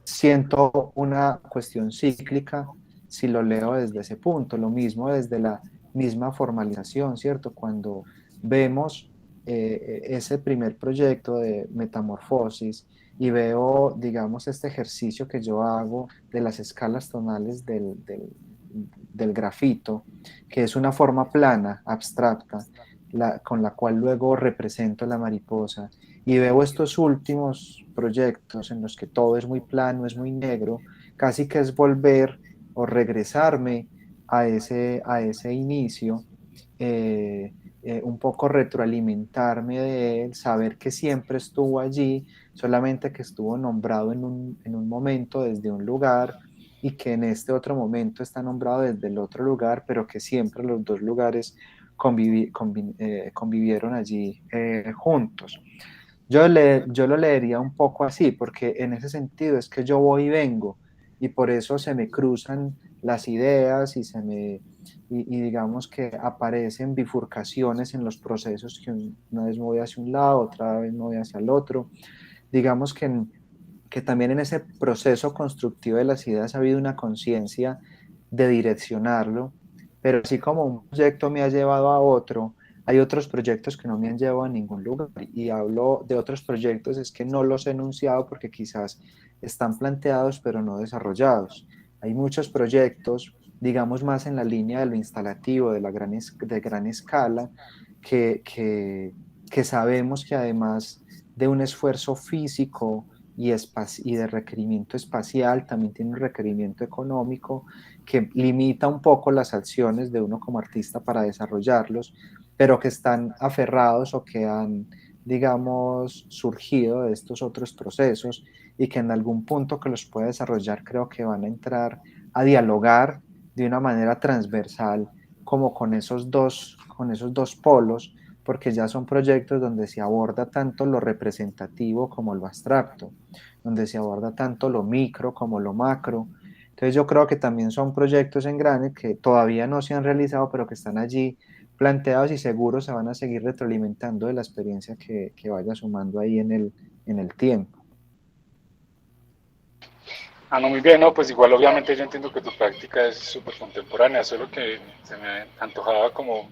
Speaker 2: Siento una cuestión cíclica si lo leo desde ese punto, lo mismo desde la misma formalización, ¿cierto? Cuando vemos ese primer proyecto de metamorfosis y veo, digamos, este ejercicio que yo hago de las escalas tonales del grafito, que es una forma plana, abstracta, con la cual luego represento la mariposa, y veo estos últimos proyectos en los que todo es muy plano, es muy negro, casi que es volver o regresarme a ese inicio, eh, un poco retroalimentarme de él, saber que siempre estuvo allí, solamente que estuvo nombrado en un momento desde un lugar, y que en este otro momento está nombrado desde el otro lugar, pero que siempre los dos lugares convivieron allí juntos. Yo lo leería un poco así, porque en ese sentido es que yo voy y vengo, y por eso se me cruzan las ideas y digamos que aparecen bifurcaciones en los procesos, que una vez me voy hacia un lado, otra vez me voy hacia el otro. Digamos que también en ese proceso constructivo de las ideas ha habido una conciencia de direccionarlo, pero así como un proyecto me ha llevado a otro, hay otros proyectos que no me han llevado a ningún lugar y hablo de otros proyectos es que no los he enunciado porque quizás están planteados pero no desarrollados. Hay muchos proyectos, digamos más en la línea de lo instalativo, de gran escala, que, que, que sabemos que además de un esfuerzo físico y de requerimiento espacial, también tiene un requerimiento económico que limita un poco las acciones de uno como artista para desarrollarlos, pero que están aferrados o que han, digamos, surgido de estos otros procesos y que en algún punto que los pueda desarrollar creo que van a entrar a dialogar de una manera transversal como con esos dos polos, porque ya son proyectos donde se aborda tanto lo representativo como lo abstracto, donde se aborda tanto lo micro como lo macro. Entonces yo creo que también son proyectos en grande que todavía no se han realizado, pero que están allí planteados y seguros se van a seguir retroalimentando de la experiencia que vaya sumando ahí en el tiempo.
Speaker 4: Ah, no, muy bien, no, pues igual obviamente yo entiendo que tu práctica es súper contemporánea, solo que se me antojaba como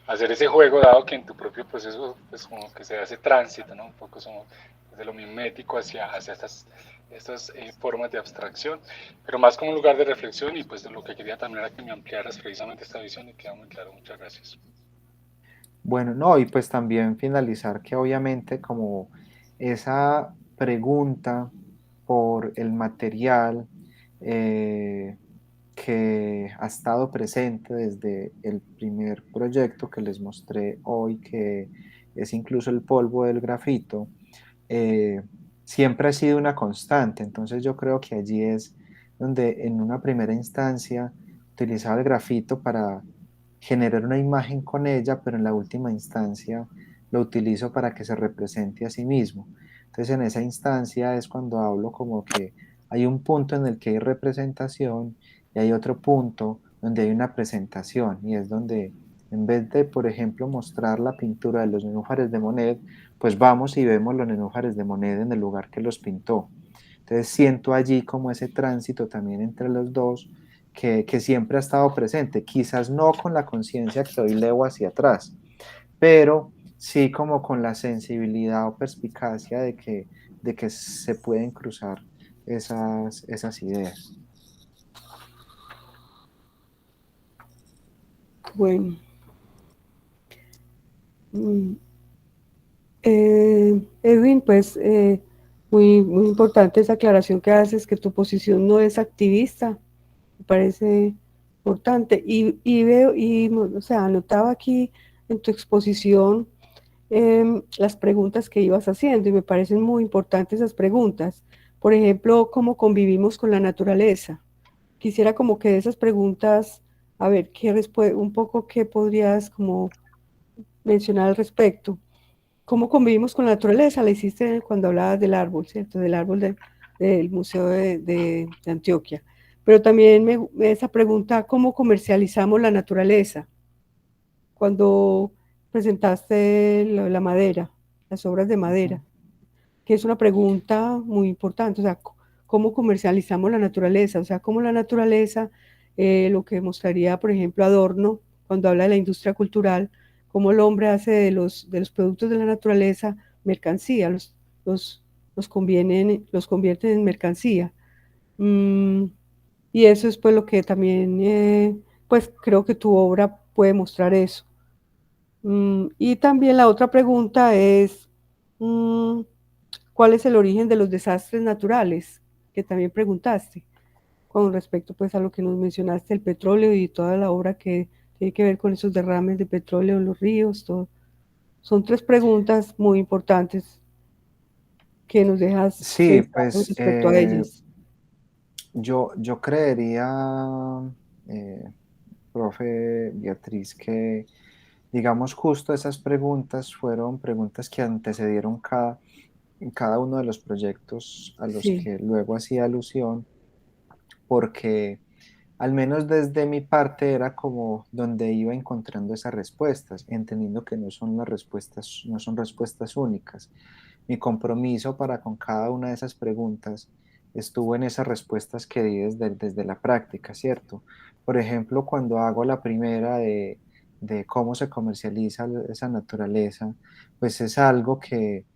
Speaker 4: hacer ese juego, dado que en tu propio proceso, pues como que se hace tránsito, ¿no? Un poco como desde lo mimético hacia estas formas de abstracción, pero más como un lugar de reflexión y pues de lo que quería también era que me ampliaras precisamente esta visión y queda muy claro, muchas gracias.
Speaker 2: Bueno, no, y pues también finalizar que obviamente como esa pregunta por el material eh, que ha estado presente desde el primer proyecto que les mostré hoy, que es incluso el polvo del grafito, eh, siempre ha sido una constante. Entonces yo creo que allí es donde en una primera instancia utilizaba el grafito para generar una imagen con ella, pero en la última instancia lo utilizo para que se represente a sí mismo. Entonces en esa instancia es cuando hablo como que hay un punto en el que hay representación y hay otro punto donde hay una presentación y es donde en vez de, por ejemplo, mostrar la pintura de los nenúfares de Monet, pues vamos y vemos los nenúfares de Monet en el lugar que los pintó. Entonces siento allí como ese tránsito también entre los dos que siempre ha estado presente, quizás no con la conciencia que hoy leo hacia atrás, pero sí como con la sensibilidad o perspicacia de que se pueden cruzar esas ideas.
Speaker 1: Bueno, mm, Edwin, pues muy importante esa aclaración que haces, que tu posición no es activista, me parece importante. Y veo, o sea, anotaba aquí en tu exposición las preguntas que ibas haciendo y me parecen muy importantes esas preguntas. Por ejemplo, ¿cómo convivimos con la naturaleza? Quisiera como que de esas preguntas, a ver, un poco qué podrías como mencionar al respecto. ¿Cómo convivimos con la naturaleza? La hiciste cuando hablabas del árbol, ¿cierto? Del árbol del Museo de Antioquia. Pero también esa pregunta, ¿cómo comercializamos la naturaleza? Cuando presentaste la madera, las obras de madera, que es una pregunta muy importante, o sea, ¿cómo comercializamos la naturaleza? O sea, cómo la naturaleza, lo que mostraría, por ejemplo, Adorno, cuando habla de la industria cultural, cómo el hombre hace de los productos de la naturaleza mercancía, los, los convierten en mercancía. Mm, y eso es pues lo que también, pues creo que tu obra puede mostrar eso. Y también la otra pregunta es, mm, ¿cuál es el origen de los desastres naturales? Que también preguntaste, con respecto pues a lo que nos mencionaste, el petróleo y toda la obra que tiene que ver con esos derrames de petróleo en los ríos, todo. Son tres preguntas muy importantes que nos dejas
Speaker 2: Sí,
Speaker 1: pensando
Speaker 2: pues
Speaker 1: respecto a ellas.
Speaker 2: yo creería, eh, profe Beatriz, que digamos justo esas preguntas fueron preguntas que antecedieron cada uno de los proyectos a los
Speaker 1: Sí,
Speaker 2: que luego hacía alusión, porque al menos desde mi parte era como donde iba encontrando esas respuestas, entendiendo que no son las respuestas, no son respuestas únicas. Mi compromiso para con cada una de esas preguntas estuvo en esas respuestas que di desde la práctica, ¿cierto? Por ejemplo, cuando hago la primera de cómo se comercializa esa naturaleza, pues es algo que,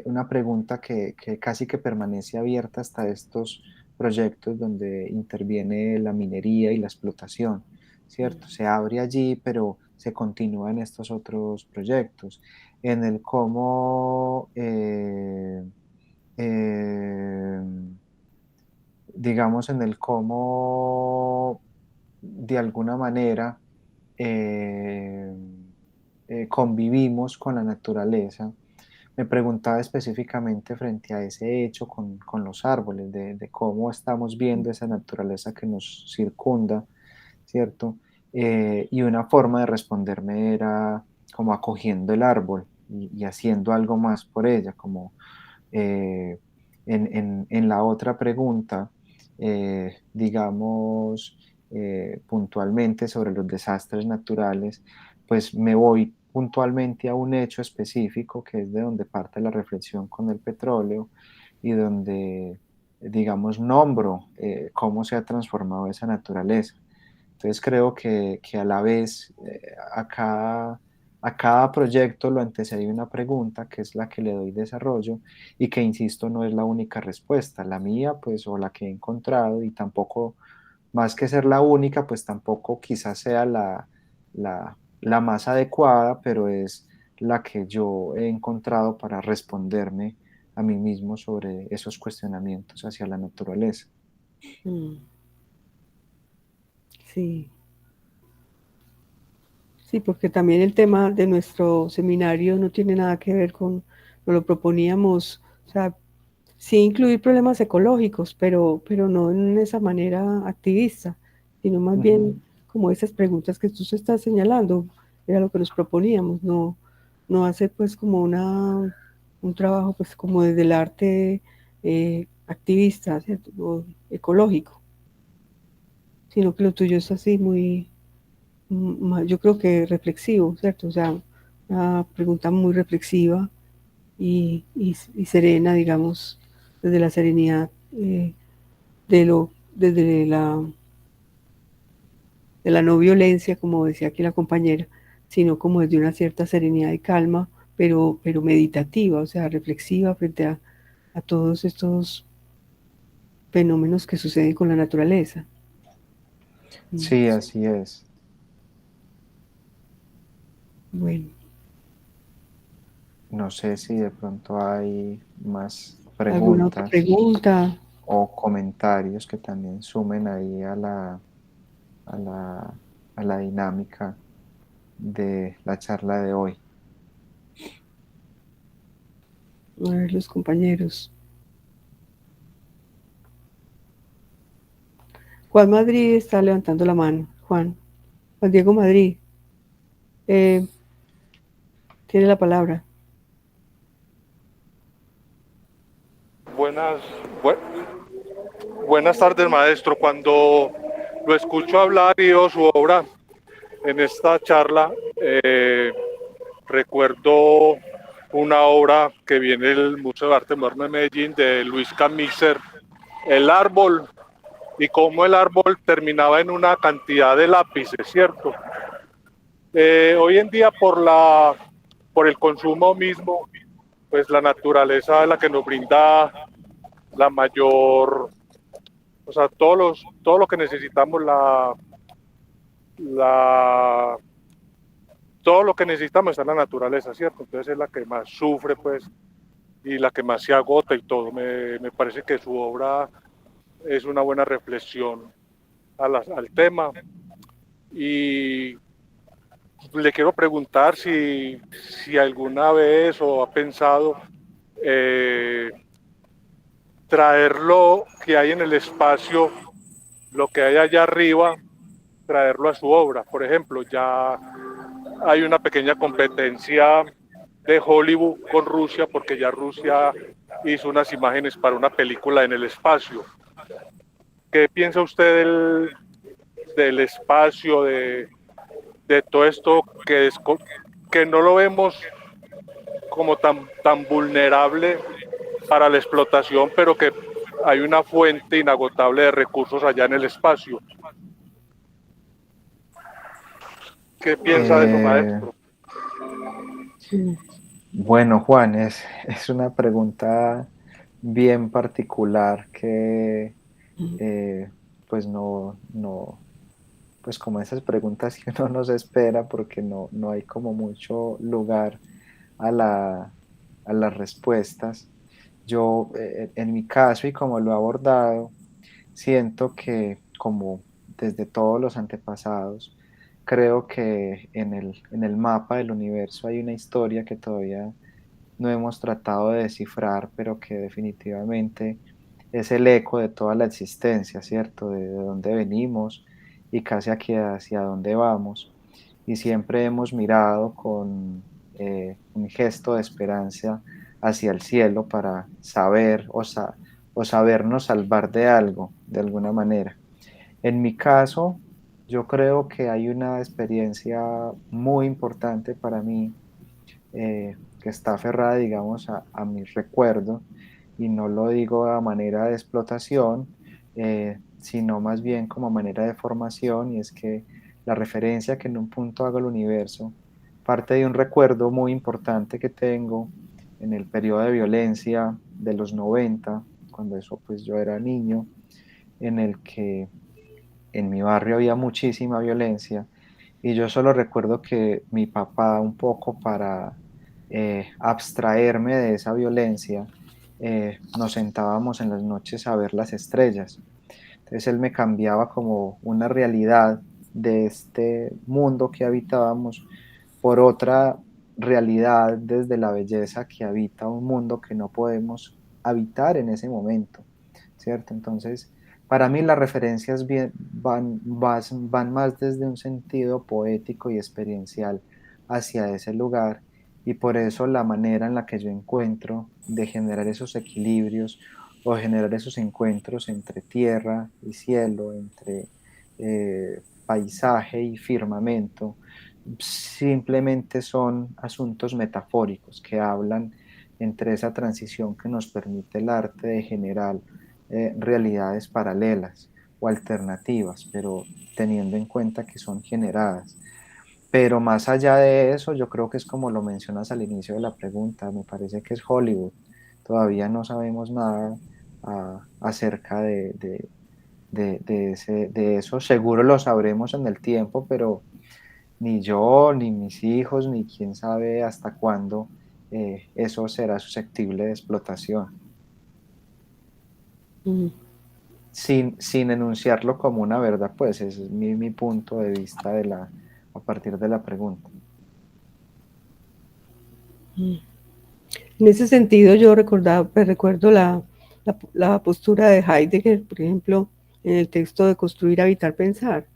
Speaker 2: una pregunta que casi que permanece abierta hasta estos proyectos donde interviene la minería y la explotación, ¿cierto? Se abre allí, pero se continúa en estos otros proyectos, en el cómo, digamos, en el cómo de alguna manera eh, convivimos con la naturaleza. Me preguntaba específicamente frente a ese hecho con los árboles, de cómo estamos viendo esa naturaleza que nos circunda, ¿cierto? Y una forma de responderme era como acogiendo el árbol y haciendo algo más por ella, como eh, en la otra pregunta, digamos, puntualmente sobre los desastres naturales, pues me voy puntualmente a un hecho específico que es de donde parte la reflexión con el petróleo y donde, digamos, nombro cómo se ha transformado esa naturaleza. Entonces creo que a la vez a cada proyecto lo antecede una pregunta que es la que le doy desarrollo y que, insisto, no es la única respuesta. La mía, pues, o la que he encontrado y tampoco, más que ser la única, pues tampoco quizás sea la más adecuada, pero es la que yo he encontrado para responderme a mí mismo sobre esos cuestionamientos hacia la naturaleza.
Speaker 1: Mm, sí, sí, porque también el tema de nuestro seminario no tiene nada que ver con, no lo proponíamos, o sea, sí incluir problemas ecológicos, pero no en esa manera activista, sino más
Speaker 2: Ujú.
Speaker 1: bien como esas preguntas que tú estás señalando, era lo que nos proponíamos, no hacer pues como un trabajo pues como desde el arte activista, ¿cierto? O ecológico, sino que lo tuyo es así muy, yo creo que reflexivo, ¿cierto? O sea, una pregunta muy reflexiva y serena, digamos, desde la serenidad desde de la no violencia, como decía aquí la compañera, sino como desde una cierta serenidad y calma, pero meditativa, o sea, reflexiva frente a todos estos fenómenos que suceden con la naturaleza. Mm,
Speaker 2: Sí, así es.
Speaker 1: bueno,
Speaker 2: No sé si de pronto hay más
Speaker 1: ¿alguna otra
Speaker 2: preguntas
Speaker 1: pregunta?
Speaker 2: o comentarios que también sumen ahí a la, a la dinámica de la charla de hoy.
Speaker 1: A ver, los compañeros. Juan Madrid está levantando la mano. Juan Diego Madrid, eh, tiene la palabra.
Speaker 5: Buenas, bu- buenas tardes, maestro. Cuando lo escucho hablar y veo su obra en esta charla, recuerdo una obra que viene del Museo de Arte Moderno de Medellín de Luis Camiser, El árbol, y cómo el árbol terminaba en una cantidad de lápices, ¿cierto? Hoy en día por el consumo mismo, pues la naturaleza es la que nos brinda la mayor, o sea, todo lo que necesitamos, la, todo lo que necesitamos está en la naturaleza, ¿cierto? Entonces es la que más sufre, pues, y la que más se agota y todo. Me parece que su obra es una buena reflexión al tema. Y le quiero preguntar si alguna vez o ha pensado eh, traer lo que hay en el espacio, lo que hay allá arriba, traerlo a su obra. Por ejemplo, ya hay una pequeña competencia de Hollywood con Rusia, porque ya Rusia hizo unas imágenes para una película en el espacio. ¿Qué piensa usted del espacio, de todo esto que no lo vemos como tan vulnerable para la explotación, pero que hay una fuente inagotable de recursos allá en el espacio? ¿Qué piensa de eso,
Speaker 2: Eh,
Speaker 5: maestro?
Speaker 1: Mm,
Speaker 2: bueno, Juan, es una pregunta bien particular que
Speaker 1: mm,
Speaker 2: eh, pues pues como esas preguntas que uno no se espera porque no hay como mucho lugar a a las respuestas. Yo, en mi caso y como lo he abordado, siento que como desde todos los antepasados, creo que en el mapa del universo hay una historia que todavía no hemos tratado de descifrar, pero que definitivamente es el eco de toda la existencia, ¿cierto? De dónde venimos y casi hacia dónde vamos. Y siempre hemos mirado con un gesto de esperanza hacia el cielo para saber o sabernos salvar de algo, de alguna manera. En mi caso, yo creo que hay una experiencia muy importante para mí, que está aferrada, digamos, a mi recuerdo, y no lo digo a manera de explotación, sino más bien como manera de formación, y es que la referencia que en un punto hago el universo parte de un recuerdo muy importante que tengo en el periodo de violencia de los 90, cuando eso pues yo era niño, en el que en mi barrio había muchísima violencia, y yo solo recuerdo que mi papá, un poco para abstraerme de esa violencia, nos sentábamos en las noches a ver las estrellas. Entonces él me cambiaba como una realidad de este mundo que habitábamos por otra realidad desde la belleza que habita un mundo que no podemos habitar en ese momento, ¿cierto? Entonces, para mí las referencias van más desde un sentido poético y experiencial hacia ese lugar, y por eso la manera en la que yo encuentro de generar esos equilibrios o generar esos encuentros entre tierra y cielo, entre paisaje y firmamento, simplemente son asuntos metafóricos que hablan entre esa transición que nos permite el arte de generar realidades paralelas o alternativas, pero teniendo en cuenta que son generadas. Pero más allá de eso, yo creo que es como lo mencionas al inicio de la pregunta, me parece que es Hollywood. Todavía no sabemos nada acerca de eso. Seguro lo sabremos en el tiempo, pero ni yo, ni mis hijos, ni quién sabe hasta cuándo eso será susceptible de explotación,
Speaker 1: mm,
Speaker 2: sin enunciarlo como una verdad, pues ese es mi punto de vista a partir de la pregunta.
Speaker 1: mm. En ese sentido, yo pues, recuerdo la postura de Heidegger, por ejemplo, en el texto de Construir, Habitar, Pensar,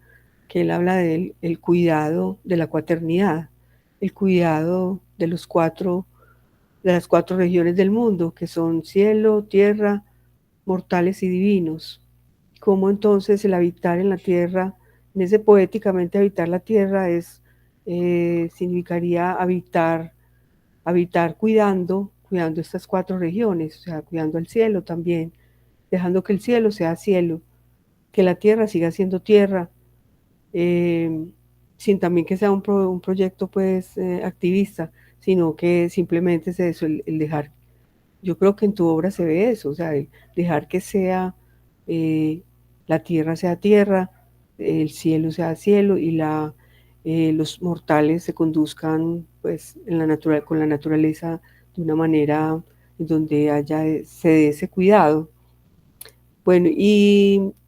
Speaker 1: que él habla del el cuidado de la cuaternidad, el cuidado de las cuatro regiones del mundo, que son cielo, tierra, mortales y divinos. Cómo entonces el habitar en la tierra, en ese poéticamente habitar la tierra, significaría habitar cuidando estas cuatro regiones, o sea, cuidando el cielo también, dejando que el cielo sea cielo, que la tierra siga siendo tierra, eh, sin también que sea un proyecto pues activista, sino que simplemente es eso, el dejar. Yo creo que en tu obra se ve eso, o sea, el dejar que sea, eh, la tierra sea tierra, el cielo sea cielo y los mortales se conduzcan pues con la naturaleza de una manera en donde se dé ese cuidado. Bueno,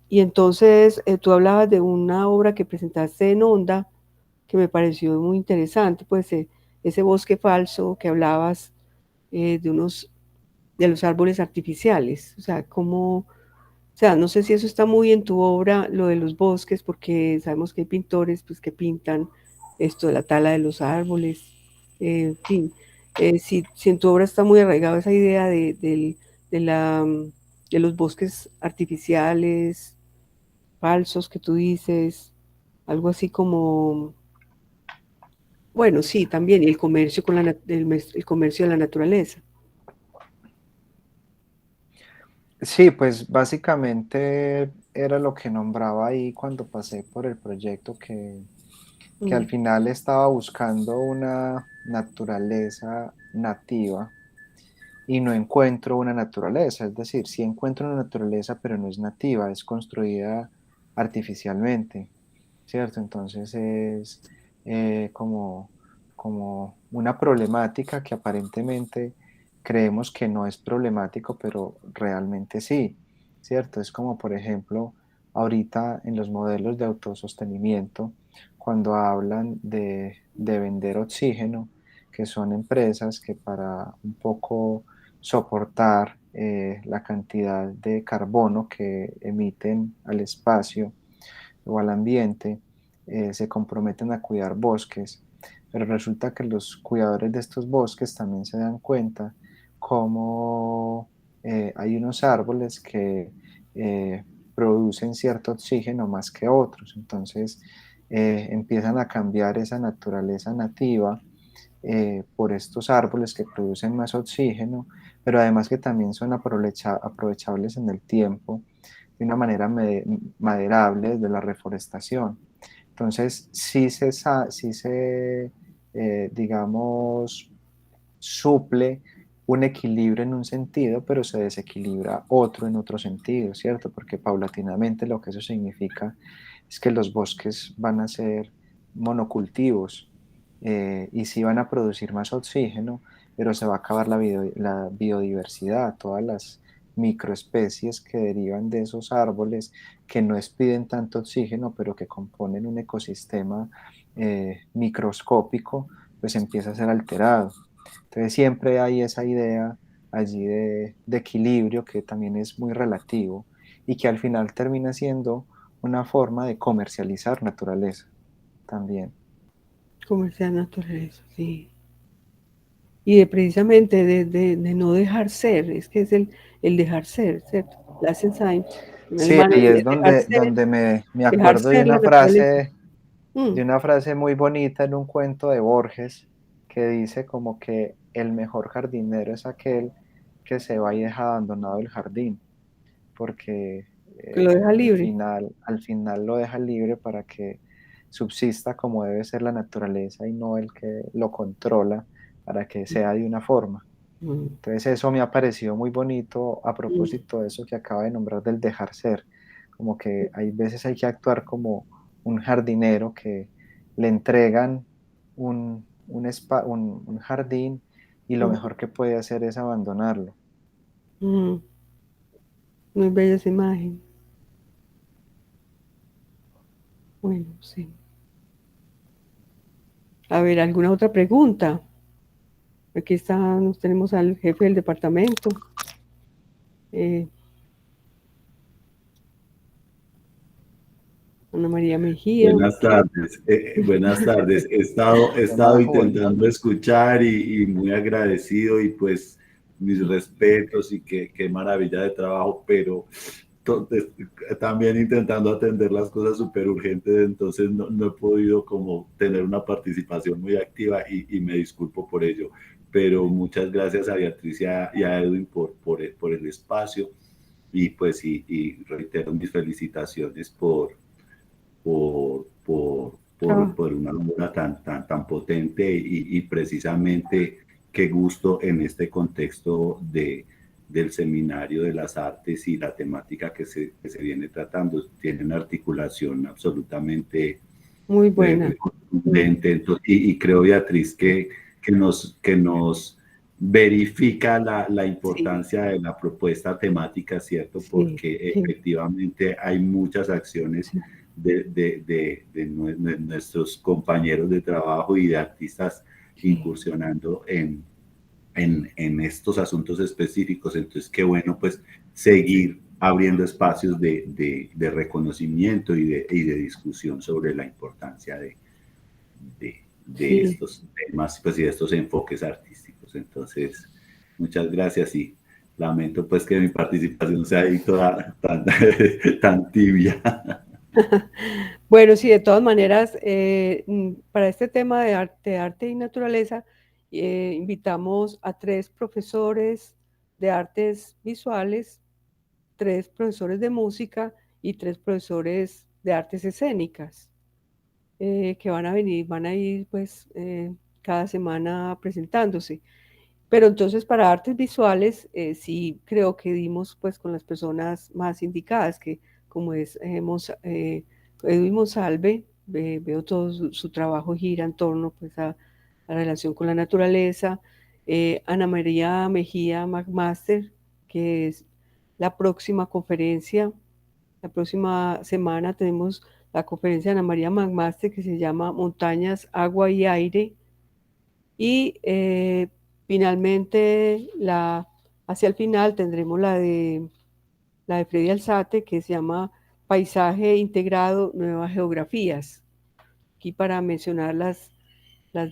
Speaker 1: y entonces tú hablabas de una obra que presentaste en Onda que me pareció muy interesante, pues ese bosque falso que hablabas, de de los árboles artificiales, o sea, no sé si eso está muy en tu obra, lo de los bosques, porque sabemos que hay pintores pues, que pintan esto de la tala de los árboles, en fin, si en tu obra está muy arraigada esa idea de de los bosques artificiales, falsos que tú dices, algo así como, bueno, sí, también, y el comercio el comercio de la naturaleza.
Speaker 2: Sí, pues básicamente era lo que nombraba ahí cuando pasé por el proyecto que al
Speaker 1: Mm,
Speaker 2: final estaba buscando una naturaleza nativa y no encuentro una naturaleza, es decir, sí encuentro una naturaleza, pero no es nativa, es construida artificialmente, ¿cierto? Entonces es como una problemática que aparentemente creemos que no es problemático, pero realmente sí, ¿cierto? Es como, por ejemplo, ahorita en los modelos de autosostenimiento, cuando hablan de vender oxígeno, que son empresas que para un poco soportar la cantidad de carbono que emiten al espacio o al ambiente, se comprometen a cuidar bosques, pero resulta que los cuidadores de estos bosques también se dan cuenta cómo hay unos árboles que eh, producen cierto oxígeno más que otros, entonces empiezan a cambiar esa naturaleza nativa por estos árboles que producen más oxígeno, pero además que también son aprovechables en el tiempo de una manera maderable desde la reforestación. Entonces, digamos, suple un equilibrio en un sentido, pero se desequilibra otro en otro sentido, ¿cierto? Porque paulatinamente lo que eso significa es que los bosques van a ser monocultivos y sí van a producir más oxígeno, pero se va a acabar la biodiversidad, todas las microespecies que derivan de esos árboles que no expiden tanto oxígeno, pero que componen un ecosistema microscópico, pues empieza a ser alterado. Entonces siempre hay esa idea allí de equilibrio que también es muy relativo y que al final termina siendo una forma de comercializar naturaleza también.
Speaker 1: comercial naturaleza, sí. Y de precisamente de no dejar ser, es que es el dejar ser, ¿cierto? Lassen en
Speaker 2: Sí,
Speaker 1: alemán
Speaker 2: ahí es
Speaker 1: es dejar ser,
Speaker 2: donde me
Speaker 1: dejar
Speaker 2: acuerdo
Speaker 1: ser la naturaleza. Mm,
Speaker 2: de una frase muy bonita en un cuento de Borges que dice como que el mejor jardinero es aquel que se va y deja abandonado el jardín, porque
Speaker 1: que lo deja libre.
Speaker 2: al final lo deja libre para que subsista como debe ser la naturaleza y no el que lo controla para que sea de una forma.
Speaker 1: Mm,
Speaker 2: Entonces eso me ha parecido muy bonito a
Speaker 1: mm,
Speaker 2: propósito de eso que acaba de nombrar del dejar ser, como que hay veces hay que actuar como un jardinero que le entregan un jardín y lo
Speaker 1: mm,
Speaker 2: mejor que puede hacer es abandonarlo.
Speaker 1: mm. Muy bella esa imagen. Bueno, sí. A ver, ¿alguna otra pregunta? Aquí está, nos tenemos al jefe del departamento, eh, Ana María Mejía.
Speaker 6: Buenas tardes, buenas tardes. He
Speaker 2: Hola,
Speaker 6: estado
Speaker 2: Juli.
Speaker 6: intentando escuchar y muy agradecido y pues mis respetos y qué maravilla de trabajo, pero to- es- también intentando atender las cosas súper urgentes, entonces no he podido como tener una participación muy activa y me disculpo por ello, pero muchas gracias a Beatriz y a Edwin por el espacio y pues y reitero mis felicitaciones
Speaker 1: Trabajo.
Speaker 6: por una obra tan potente y precisamente qué gusto en este contexto del seminario de las artes y la temática que se viene tratando. Tiene una articulación absolutamente
Speaker 1: Muy buena. Mm,
Speaker 6: contundente y creo, Beatriz, que nos verifica la
Speaker 1: sí,
Speaker 6: importancia de la propuesta temática, ¿cierto?
Speaker 1: sí,
Speaker 6: Porque
Speaker 1: sí,
Speaker 6: efectivamente hay muchas acciones
Speaker 1: sí,
Speaker 6: de nuestros compañeros de trabajo y de artistas
Speaker 1: sí.
Speaker 6: incursionando en estos asuntos específicos. Entonces, qué bueno, pues, seguir abriendo espacios de reconocimiento y de discusión sobre la importancia de
Speaker 1: Sí.
Speaker 6: estos temas pues, y de estos enfoques artísticos. Entonces, muchas gracias y lamento pues que mi participación sea ahí toda tan tibia.
Speaker 1: Bueno, sí, de todas maneras, para este tema de arte y naturaleza, invitamos a 3 profesores de artes visuales, 3 profesores de música y 3 profesores de artes escénicas. que van a ir pues cada semana presentándose. Pero entonces para artes visuales sí creo que dimos pues con las personas más indicadas, que como es Edwin Monsalve, veo todo su trabajo gira en torno pues a la relación con la naturaleza. Ana María Mejía McMaster, que es la próxima conferencia, la próxima semana tenemos la conferencia de Ana María McMaster que se llama Montañas, Agua y Aire. Y finalmente, hacia el final tendremos la de Freddy Alzate, que se llama Paisaje Integrado, Nuevas Geografías. Aquí para mencionar las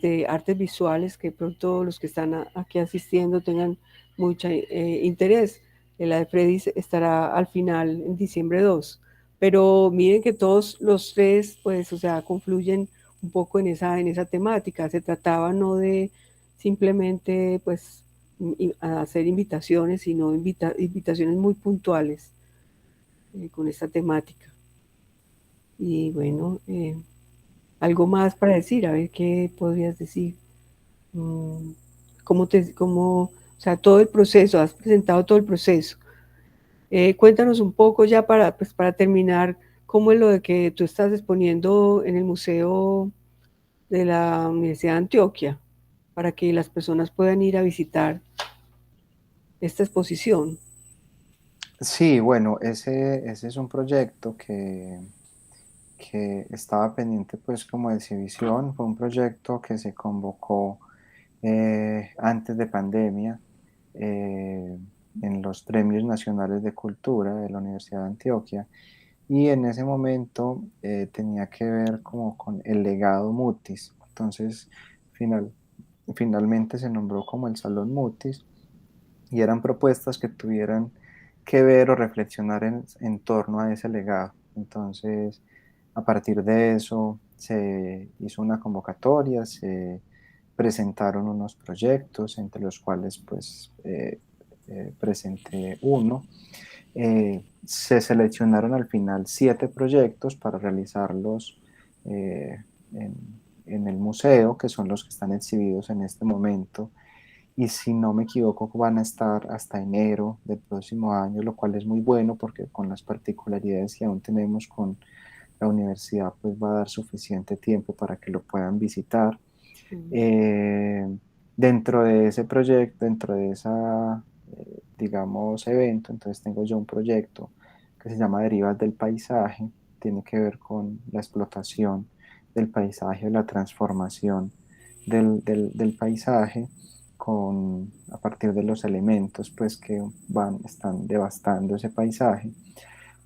Speaker 1: de artes visuales, que pronto los que están aquí asistiendo tengan mucho interés. La de Freddy estará al final, en diciembre 2. Pero miren que todos los tres, pues, o sea, confluyen un poco en esa temática. Se trataba no de simplemente, pues, hacer invitaciones, sino invitaciones muy puntuales con esta temática. Y bueno, algo más para decir, a ver qué podrías decir. Mm, o sea, todo el proceso, has presentado todo el proceso. Cuéntanos un poco ya pues, para terminar, cómo es lo de que tú estás exponiendo en el Museo de la Universidad de Antioquia, para que las personas puedan ir a visitar esta exposición.
Speaker 2: Sí, bueno, ese es un proyecto que estaba pendiente pues como de exhibición. Fue un proyecto que se convocó antes de pandemia eh, en los Premios Nacionales de Cultura de la Universidad de Antioquia, y en ese momento tenía que ver como con el legado Mutis. Entonces final, finalmente se nombró como el Salón Mutis, y eran propuestas que tuvieran que ver o reflexionar en torno a ese legado. Entonces, a partir de eso se hizo una convocatoria, se presentaron unos proyectos, entre los cuales pues presenté uno. Se seleccionaron al final 7 proyectos para realizarlos eh, en, en el museo, que son los que están exhibidos en este momento, y si no me equivoco van a estar hasta enero del próximo año, lo cual es muy bueno porque con las particularidades que aún tenemos con la universidad, pues va a dar suficiente tiempo para que lo puedan visitar.
Speaker 1: Mm.
Speaker 2: Eh, Dentro de ese proyecto, dentro de esa, digamos, evento, entonces tengo yo un proyecto que se llama Derivas del Paisaje, tiene que ver con la explotación del paisaje, la transformación del paisaje a partir de los elementos pues, que están devastando ese paisaje.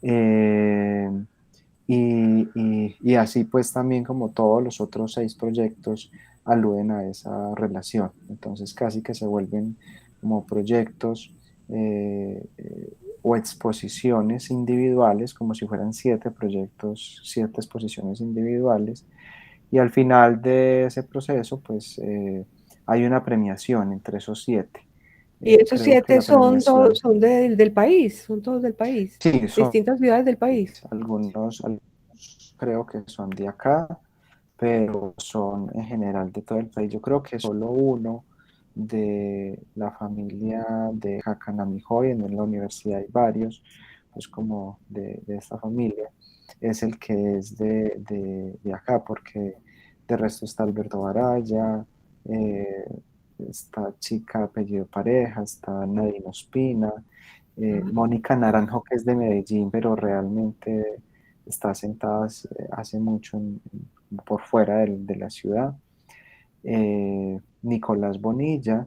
Speaker 2: Eh, y así pues también como todos los otros 6 proyectos aluden a esa relación. Entonces casi que se vuelven como proyectos o exposiciones individuales, como si fueran 7 proyectos, 7 exposiciones individuales. Y al final de ese proceso pues hay una premiación entre esos 7.
Speaker 1: Y esos
Speaker 2: Creo que
Speaker 1: 7
Speaker 2: la premiación,
Speaker 1: son del país, son todos del país,
Speaker 2: sí,
Speaker 1: de
Speaker 2: son
Speaker 1: distintas ciudades del país.
Speaker 2: algunos creo que son de acá, pero son en general de todo el país. Yo creo que solo uno de la familia de Hakanamijoy, en la universidad hay varios, pues como de esta familia, es el que es de acá, porque de resto está Alberto Baraya, esta chica apellido Pareja, está Nadine Ospina, Mónica Naranjo, que es de Medellín, pero realmente está sentada hace mucho por fuera de la ciudad. Nicolás Bonilla,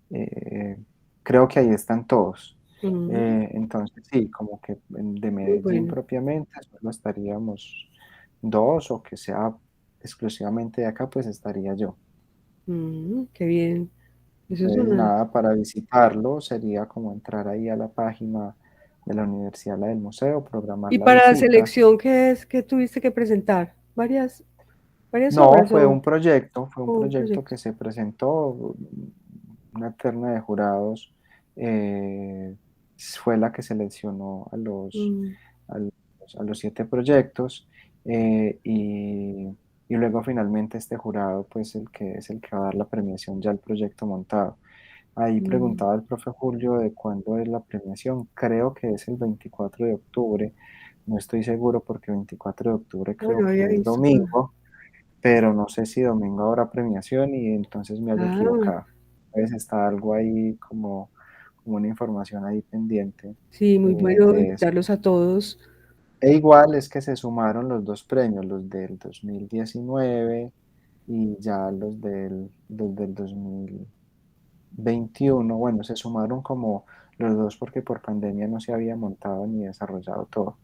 Speaker 2: eh, creo que ahí están todos.
Speaker 1: Mm,
Speaker 2: Entonces, sí, como que de
Speaker 1: muy
Speaker 2: Medellín
Speaker 1: bueno.
Speaker 2: propiamente solo estaríamos 2, o que sea exclusivamente de acá, pues estaría yo.
Speaker 1: Qué bien. Eso es
Speaker 2: Entonces,
Speaker 1: una.
Speaker 2: nada, para visitarlo sería como entrar ahí a la página de la universidad, la del museo, programar
Speaker 1: Y
Speaker 2: la
Speaker 1: para la
Speaker 2: visita.
Speaker 1: selección, ¿qué es que tuviste que presentar? Varias
Speaker 2: No,
Speaker 1: obras o
Speaker 2: fue un
Speaker 1: un
Speaker 2: proyecto
Speaker 1: proyecto.
Speaker 2: que se presentó, una terna de jurados eh, fue la que seleccionó a
Speaker 1: Mm,
Speaker 2: a los 7 proyectos, y luego finalmente este jurado pues el que va a dar la premiación ya al proyecto montado. Ahí
Speaker 1: Mm.
Speaker 2: preguntaba el profe Julio de cuándo es la premiación, creo que es el 24 de octubre, no estoy seguro porque 24 de octubre
Speaker 1: Ah,
Speaker 2: creo
Speaker 1: no había
Speaker 2: que es
Speaker 1: visto por...
Speaker 2: domingo, pero no sé si domingo habrá premiación y entonces me haya
Speaker 1: Ah,
Speaker 2: equivocado. Entonces está algo ahí como una información ahí pendiente
Speaker 1: sí, muy bueno
Speaker 2: de eso.
Speaker 1: invitarlos a todos.
Speaker 2: E igual es que se sumaron los dos premios, los del 2019 y ya los del 2021. Bueno, se sumaron como los dos porque por pandemia no se había montado ni desarrollado todo.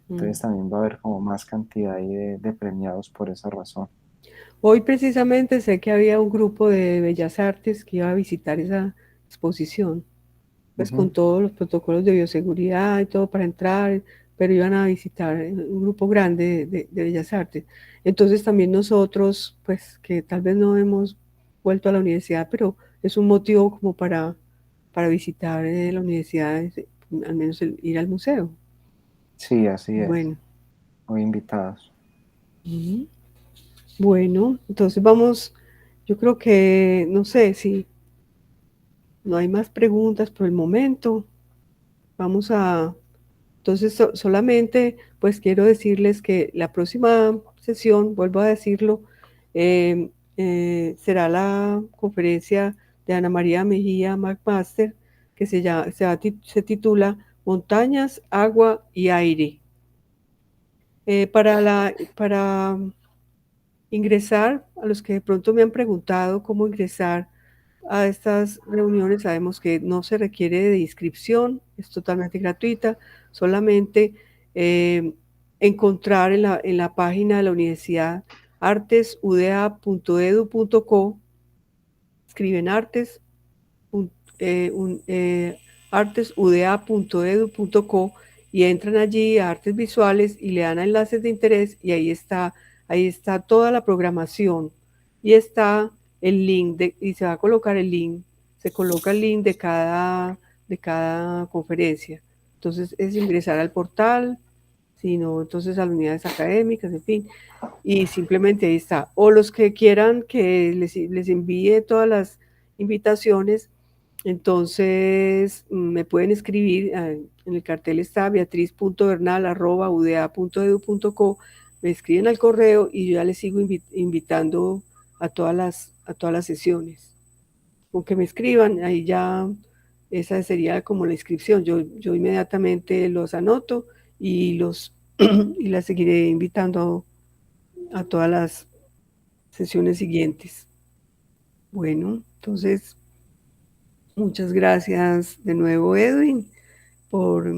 Speaker 1: Mm.
Speaker 2: Entonces también va a haber como más cantidad ahí de premiados por esa razón.
Speaker 1: Hoy precisamente sé que había un grupo de Bellas Artes que iba a visitar esa exposición, pues con
Speaker 2: Ujú.
Speaker 1: todos los protocolos de bioseguridad y todo para entrar, pero iban a visitar un grupo grande de Bellas Artes. Entonces también nosotros, pues que tal vez no hemos vuelto a la universidad, pero es un motivo como para visitar la universidad, al menos ir al museo.
Speaker 2: Sí, así es.
Speaker 1: Bueno.
Speaker 2: Muy invitados.
Speaker 1: Ujú. Bueno, entonces vamos, yo creo que, no sé si no hay más preguntas por el momento. Vamos a, entonces solamente pues quiero decirles que la próxima sesión, vuelvo a decirlo, será la conferencia de Ana María Mejía McMaster, que se titula Montañas, Agua y Aire. Para ingresar, a los que de pronto me han preguntado cómo ingresar a estas reuniones, sabemos que no se requiere de inscripción, es totalmente gratuita, solamente encontrar en la página de la universidad artesuda.edu.co, escriben artesuda.edu.co y entran allí a artes visuales y le dan a enlaces de interés y ahí está toda la programación y está el link y se va a colocar el link, se coloca el link de cada conferencia. Entonces es ingresar al portal, sino entonces a las unidades académicas, en fin, y simplemente ahí está. O los que quieran que les envíe todas las invitaciones, entonces me pueden escribir, en el cartel está beatriz.bernal@uda.edu.co, me escriben al correo y yo ya les sigo invitando a todas las sesiones. Con que me escriban, ahí ya esa sería como la inscripción. Yo inmediatamente los anoto y y las seguiré invitando a todas las sesiones siguientes. Bueno, entonces, muchas gracias de nuevo, Edwin, por,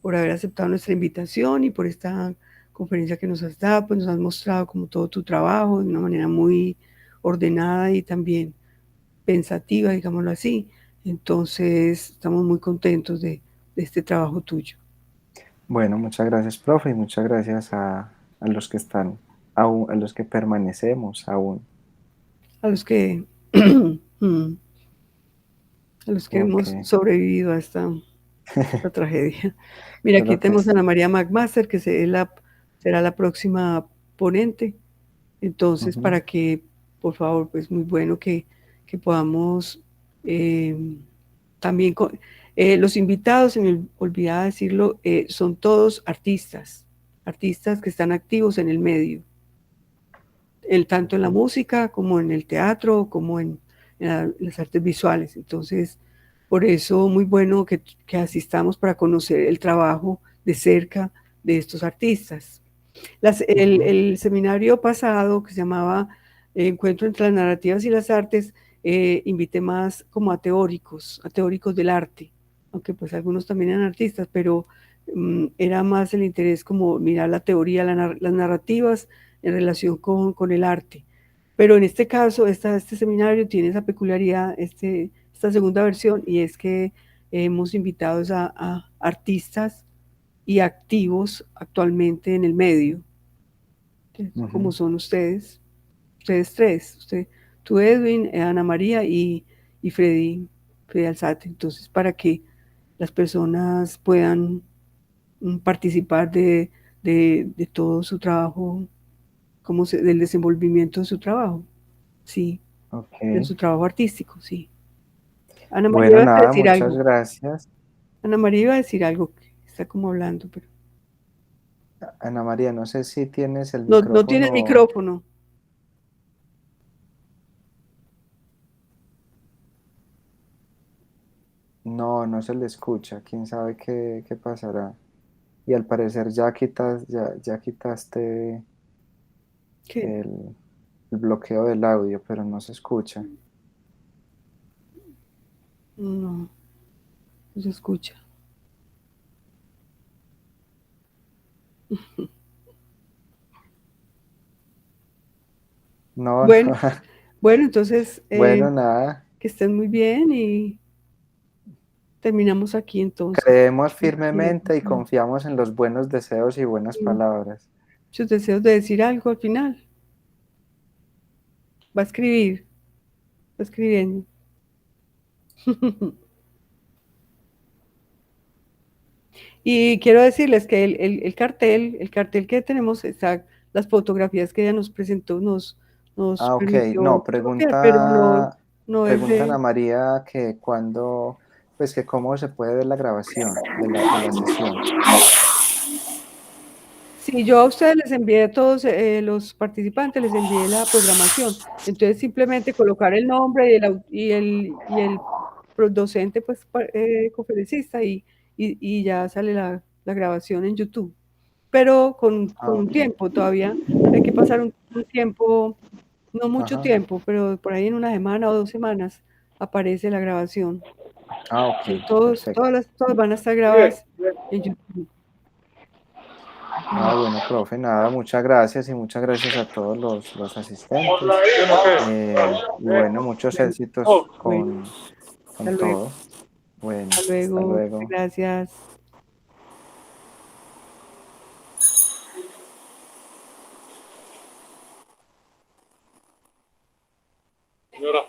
Speaker 1: por haber aceptado nuestra invitación y por esta conferencia que nos has dado, pues nos has mostrado como todo tu trabajo de una manera muy ordenada y también pensativa, digámoslo así. Entonces, estamos muy contentos de este trabajo tuyo.
Speaker 2: Bueno, muchas gracias, profe, y muchas gracias a los que están aún, a los que permanecemos aún.
Speaker 1: A los que, a los que
Speaker 2: Ok,
Speaker 1: hemos sobrevivido a esta tragedia. Mira, aquí
Speaker 2: creo que
Speaker 1: tenemos a Ana
Speaker 2: sí.
Speaker 1: María McMaster, que será la próxima ponente. Entonces,
Speaker 2: Ujú.
Speaker 1: para que, por favor, pues muy bueno que podamos también, los invitados, se me olvidaba decirlo, son todos artistas, artistas que están activos en el medio, tanto en la música como en el teatro, como en las artes visuales. Entonces, por eso muy bueno que asistamos para conocer el trabajo de cerca de estos artistas.
Speaker 2: Ujú.
Speaker 1: El seminario pasado, que se llamaba Encuentro entre las narrativas y las artes, invité más como a teóricos del arte, aunque pues algunos también eran artistas, pero era más el interés como mirar la teoría, las narrativas en relación con el arte. Pero en este caso, este seminario tiene esa peculiaridad, esta segunda versión, y es que hemos invitado a artistas y activos actualmente en el medio, como
Speaker 2: Ujú.
Speaker 1: son ustedes tres, tú Edwin, Ana María y Freddy Alzate. Entonces, para que las personas puedan participar de todo su trabajo, del desenvolvimiento de su trabajo, sí,
Speaker 2: Ok.
Speaker 1: de su trabajo artístico, sí. Ana María
Speaker 2: Bueno,
Speaker 1: iba a
Speaker 2: nada,
Speaker 1: decir
Speaker 2: muchas
Speaker 1: algo.
Speaker 2: gracias.
Speaker 1: Ana María iba a decir algo, que está como hablando, pero
Speaker 2: Ana María, no sé si tienes el
Speaker 1: no, no tiene
Speaker 2: micrófono.
Speaker 1: micrófono.
Speaker 2: No, no se le escucha. ¿Quién sabe qué pasará? Y al parecer ya quitaste
Speaker 1: ¿Qué?
Speaker 2: el bloqueo del audio, pero no se escucha.
Speaker 1: No, no se escucha.
Speaker 2: No, no.
Speaker 1: Bueno, bueno, entonces
Speaker 2: Bueno, nada.
Speaker 1: que estén muy bien y terminamos aquí entonces.
Speaker 2: Creemos firmemente y confiamos en los buenos deseos y buenas
Speaker 1: Mm,
Speaker 2: palabras.
Speaker 1: Muchos deseos de decir algo al final. Va a escribir, va escribiendo. Y quiero decirles que el cartel que tenemos, está, las fotografías que ella nos presentó, nos
Speaker 2: Ah, ok.
Speaker 1: permitió
Speaker 2: No,
Speaker 1: fotografiar, pero no es
Speaker 2: preguntan a
Speaker 1: de...
Speaker 2: María que cuándo, pues que cómo se puede ver la grabación de la sesión.
Speaker 1: Si yo a ustedes les envié a todos los participantes, les envié la programación. Entonces simplemente colocar el nombre y el docente, pues conferencista y ya sale la grabación en YouTube. Pero
Speaker 2: Ah,
Speaker 1: con un
Speaker 2: ok.
Speaker 1: tiempo todavía, hay que pasar un tiempo, no mucho
Speaker 2: Ajá.
Speaker 1: tiempo, pero por ahí en una semana o 2 semanas aparece la grabación.
Speaker 2: Ah, ok.
Speaker 1: Y
Speaker 2: Perfecto.
Speaker 1: todas van a estar grabadas en YouTube.
Speaker 2: Ah, bueno, profe, nada, muchas gracias y muchas gracias a todos los asistentes. Y bueno, muchos
Speaker 1: Bueno,
Speaker 2: éxitos
Speaker 1: bueno,
Speaker 2: con
Speaker 1: hasta luego,
Speaker 2: todo. Bueno,
Speaker 1: hasta
Speaker 2: hasta
Speaker 1: luego,
Speaker 2: luego.
Speaker 1: gracias.
Speaker 5: Señora.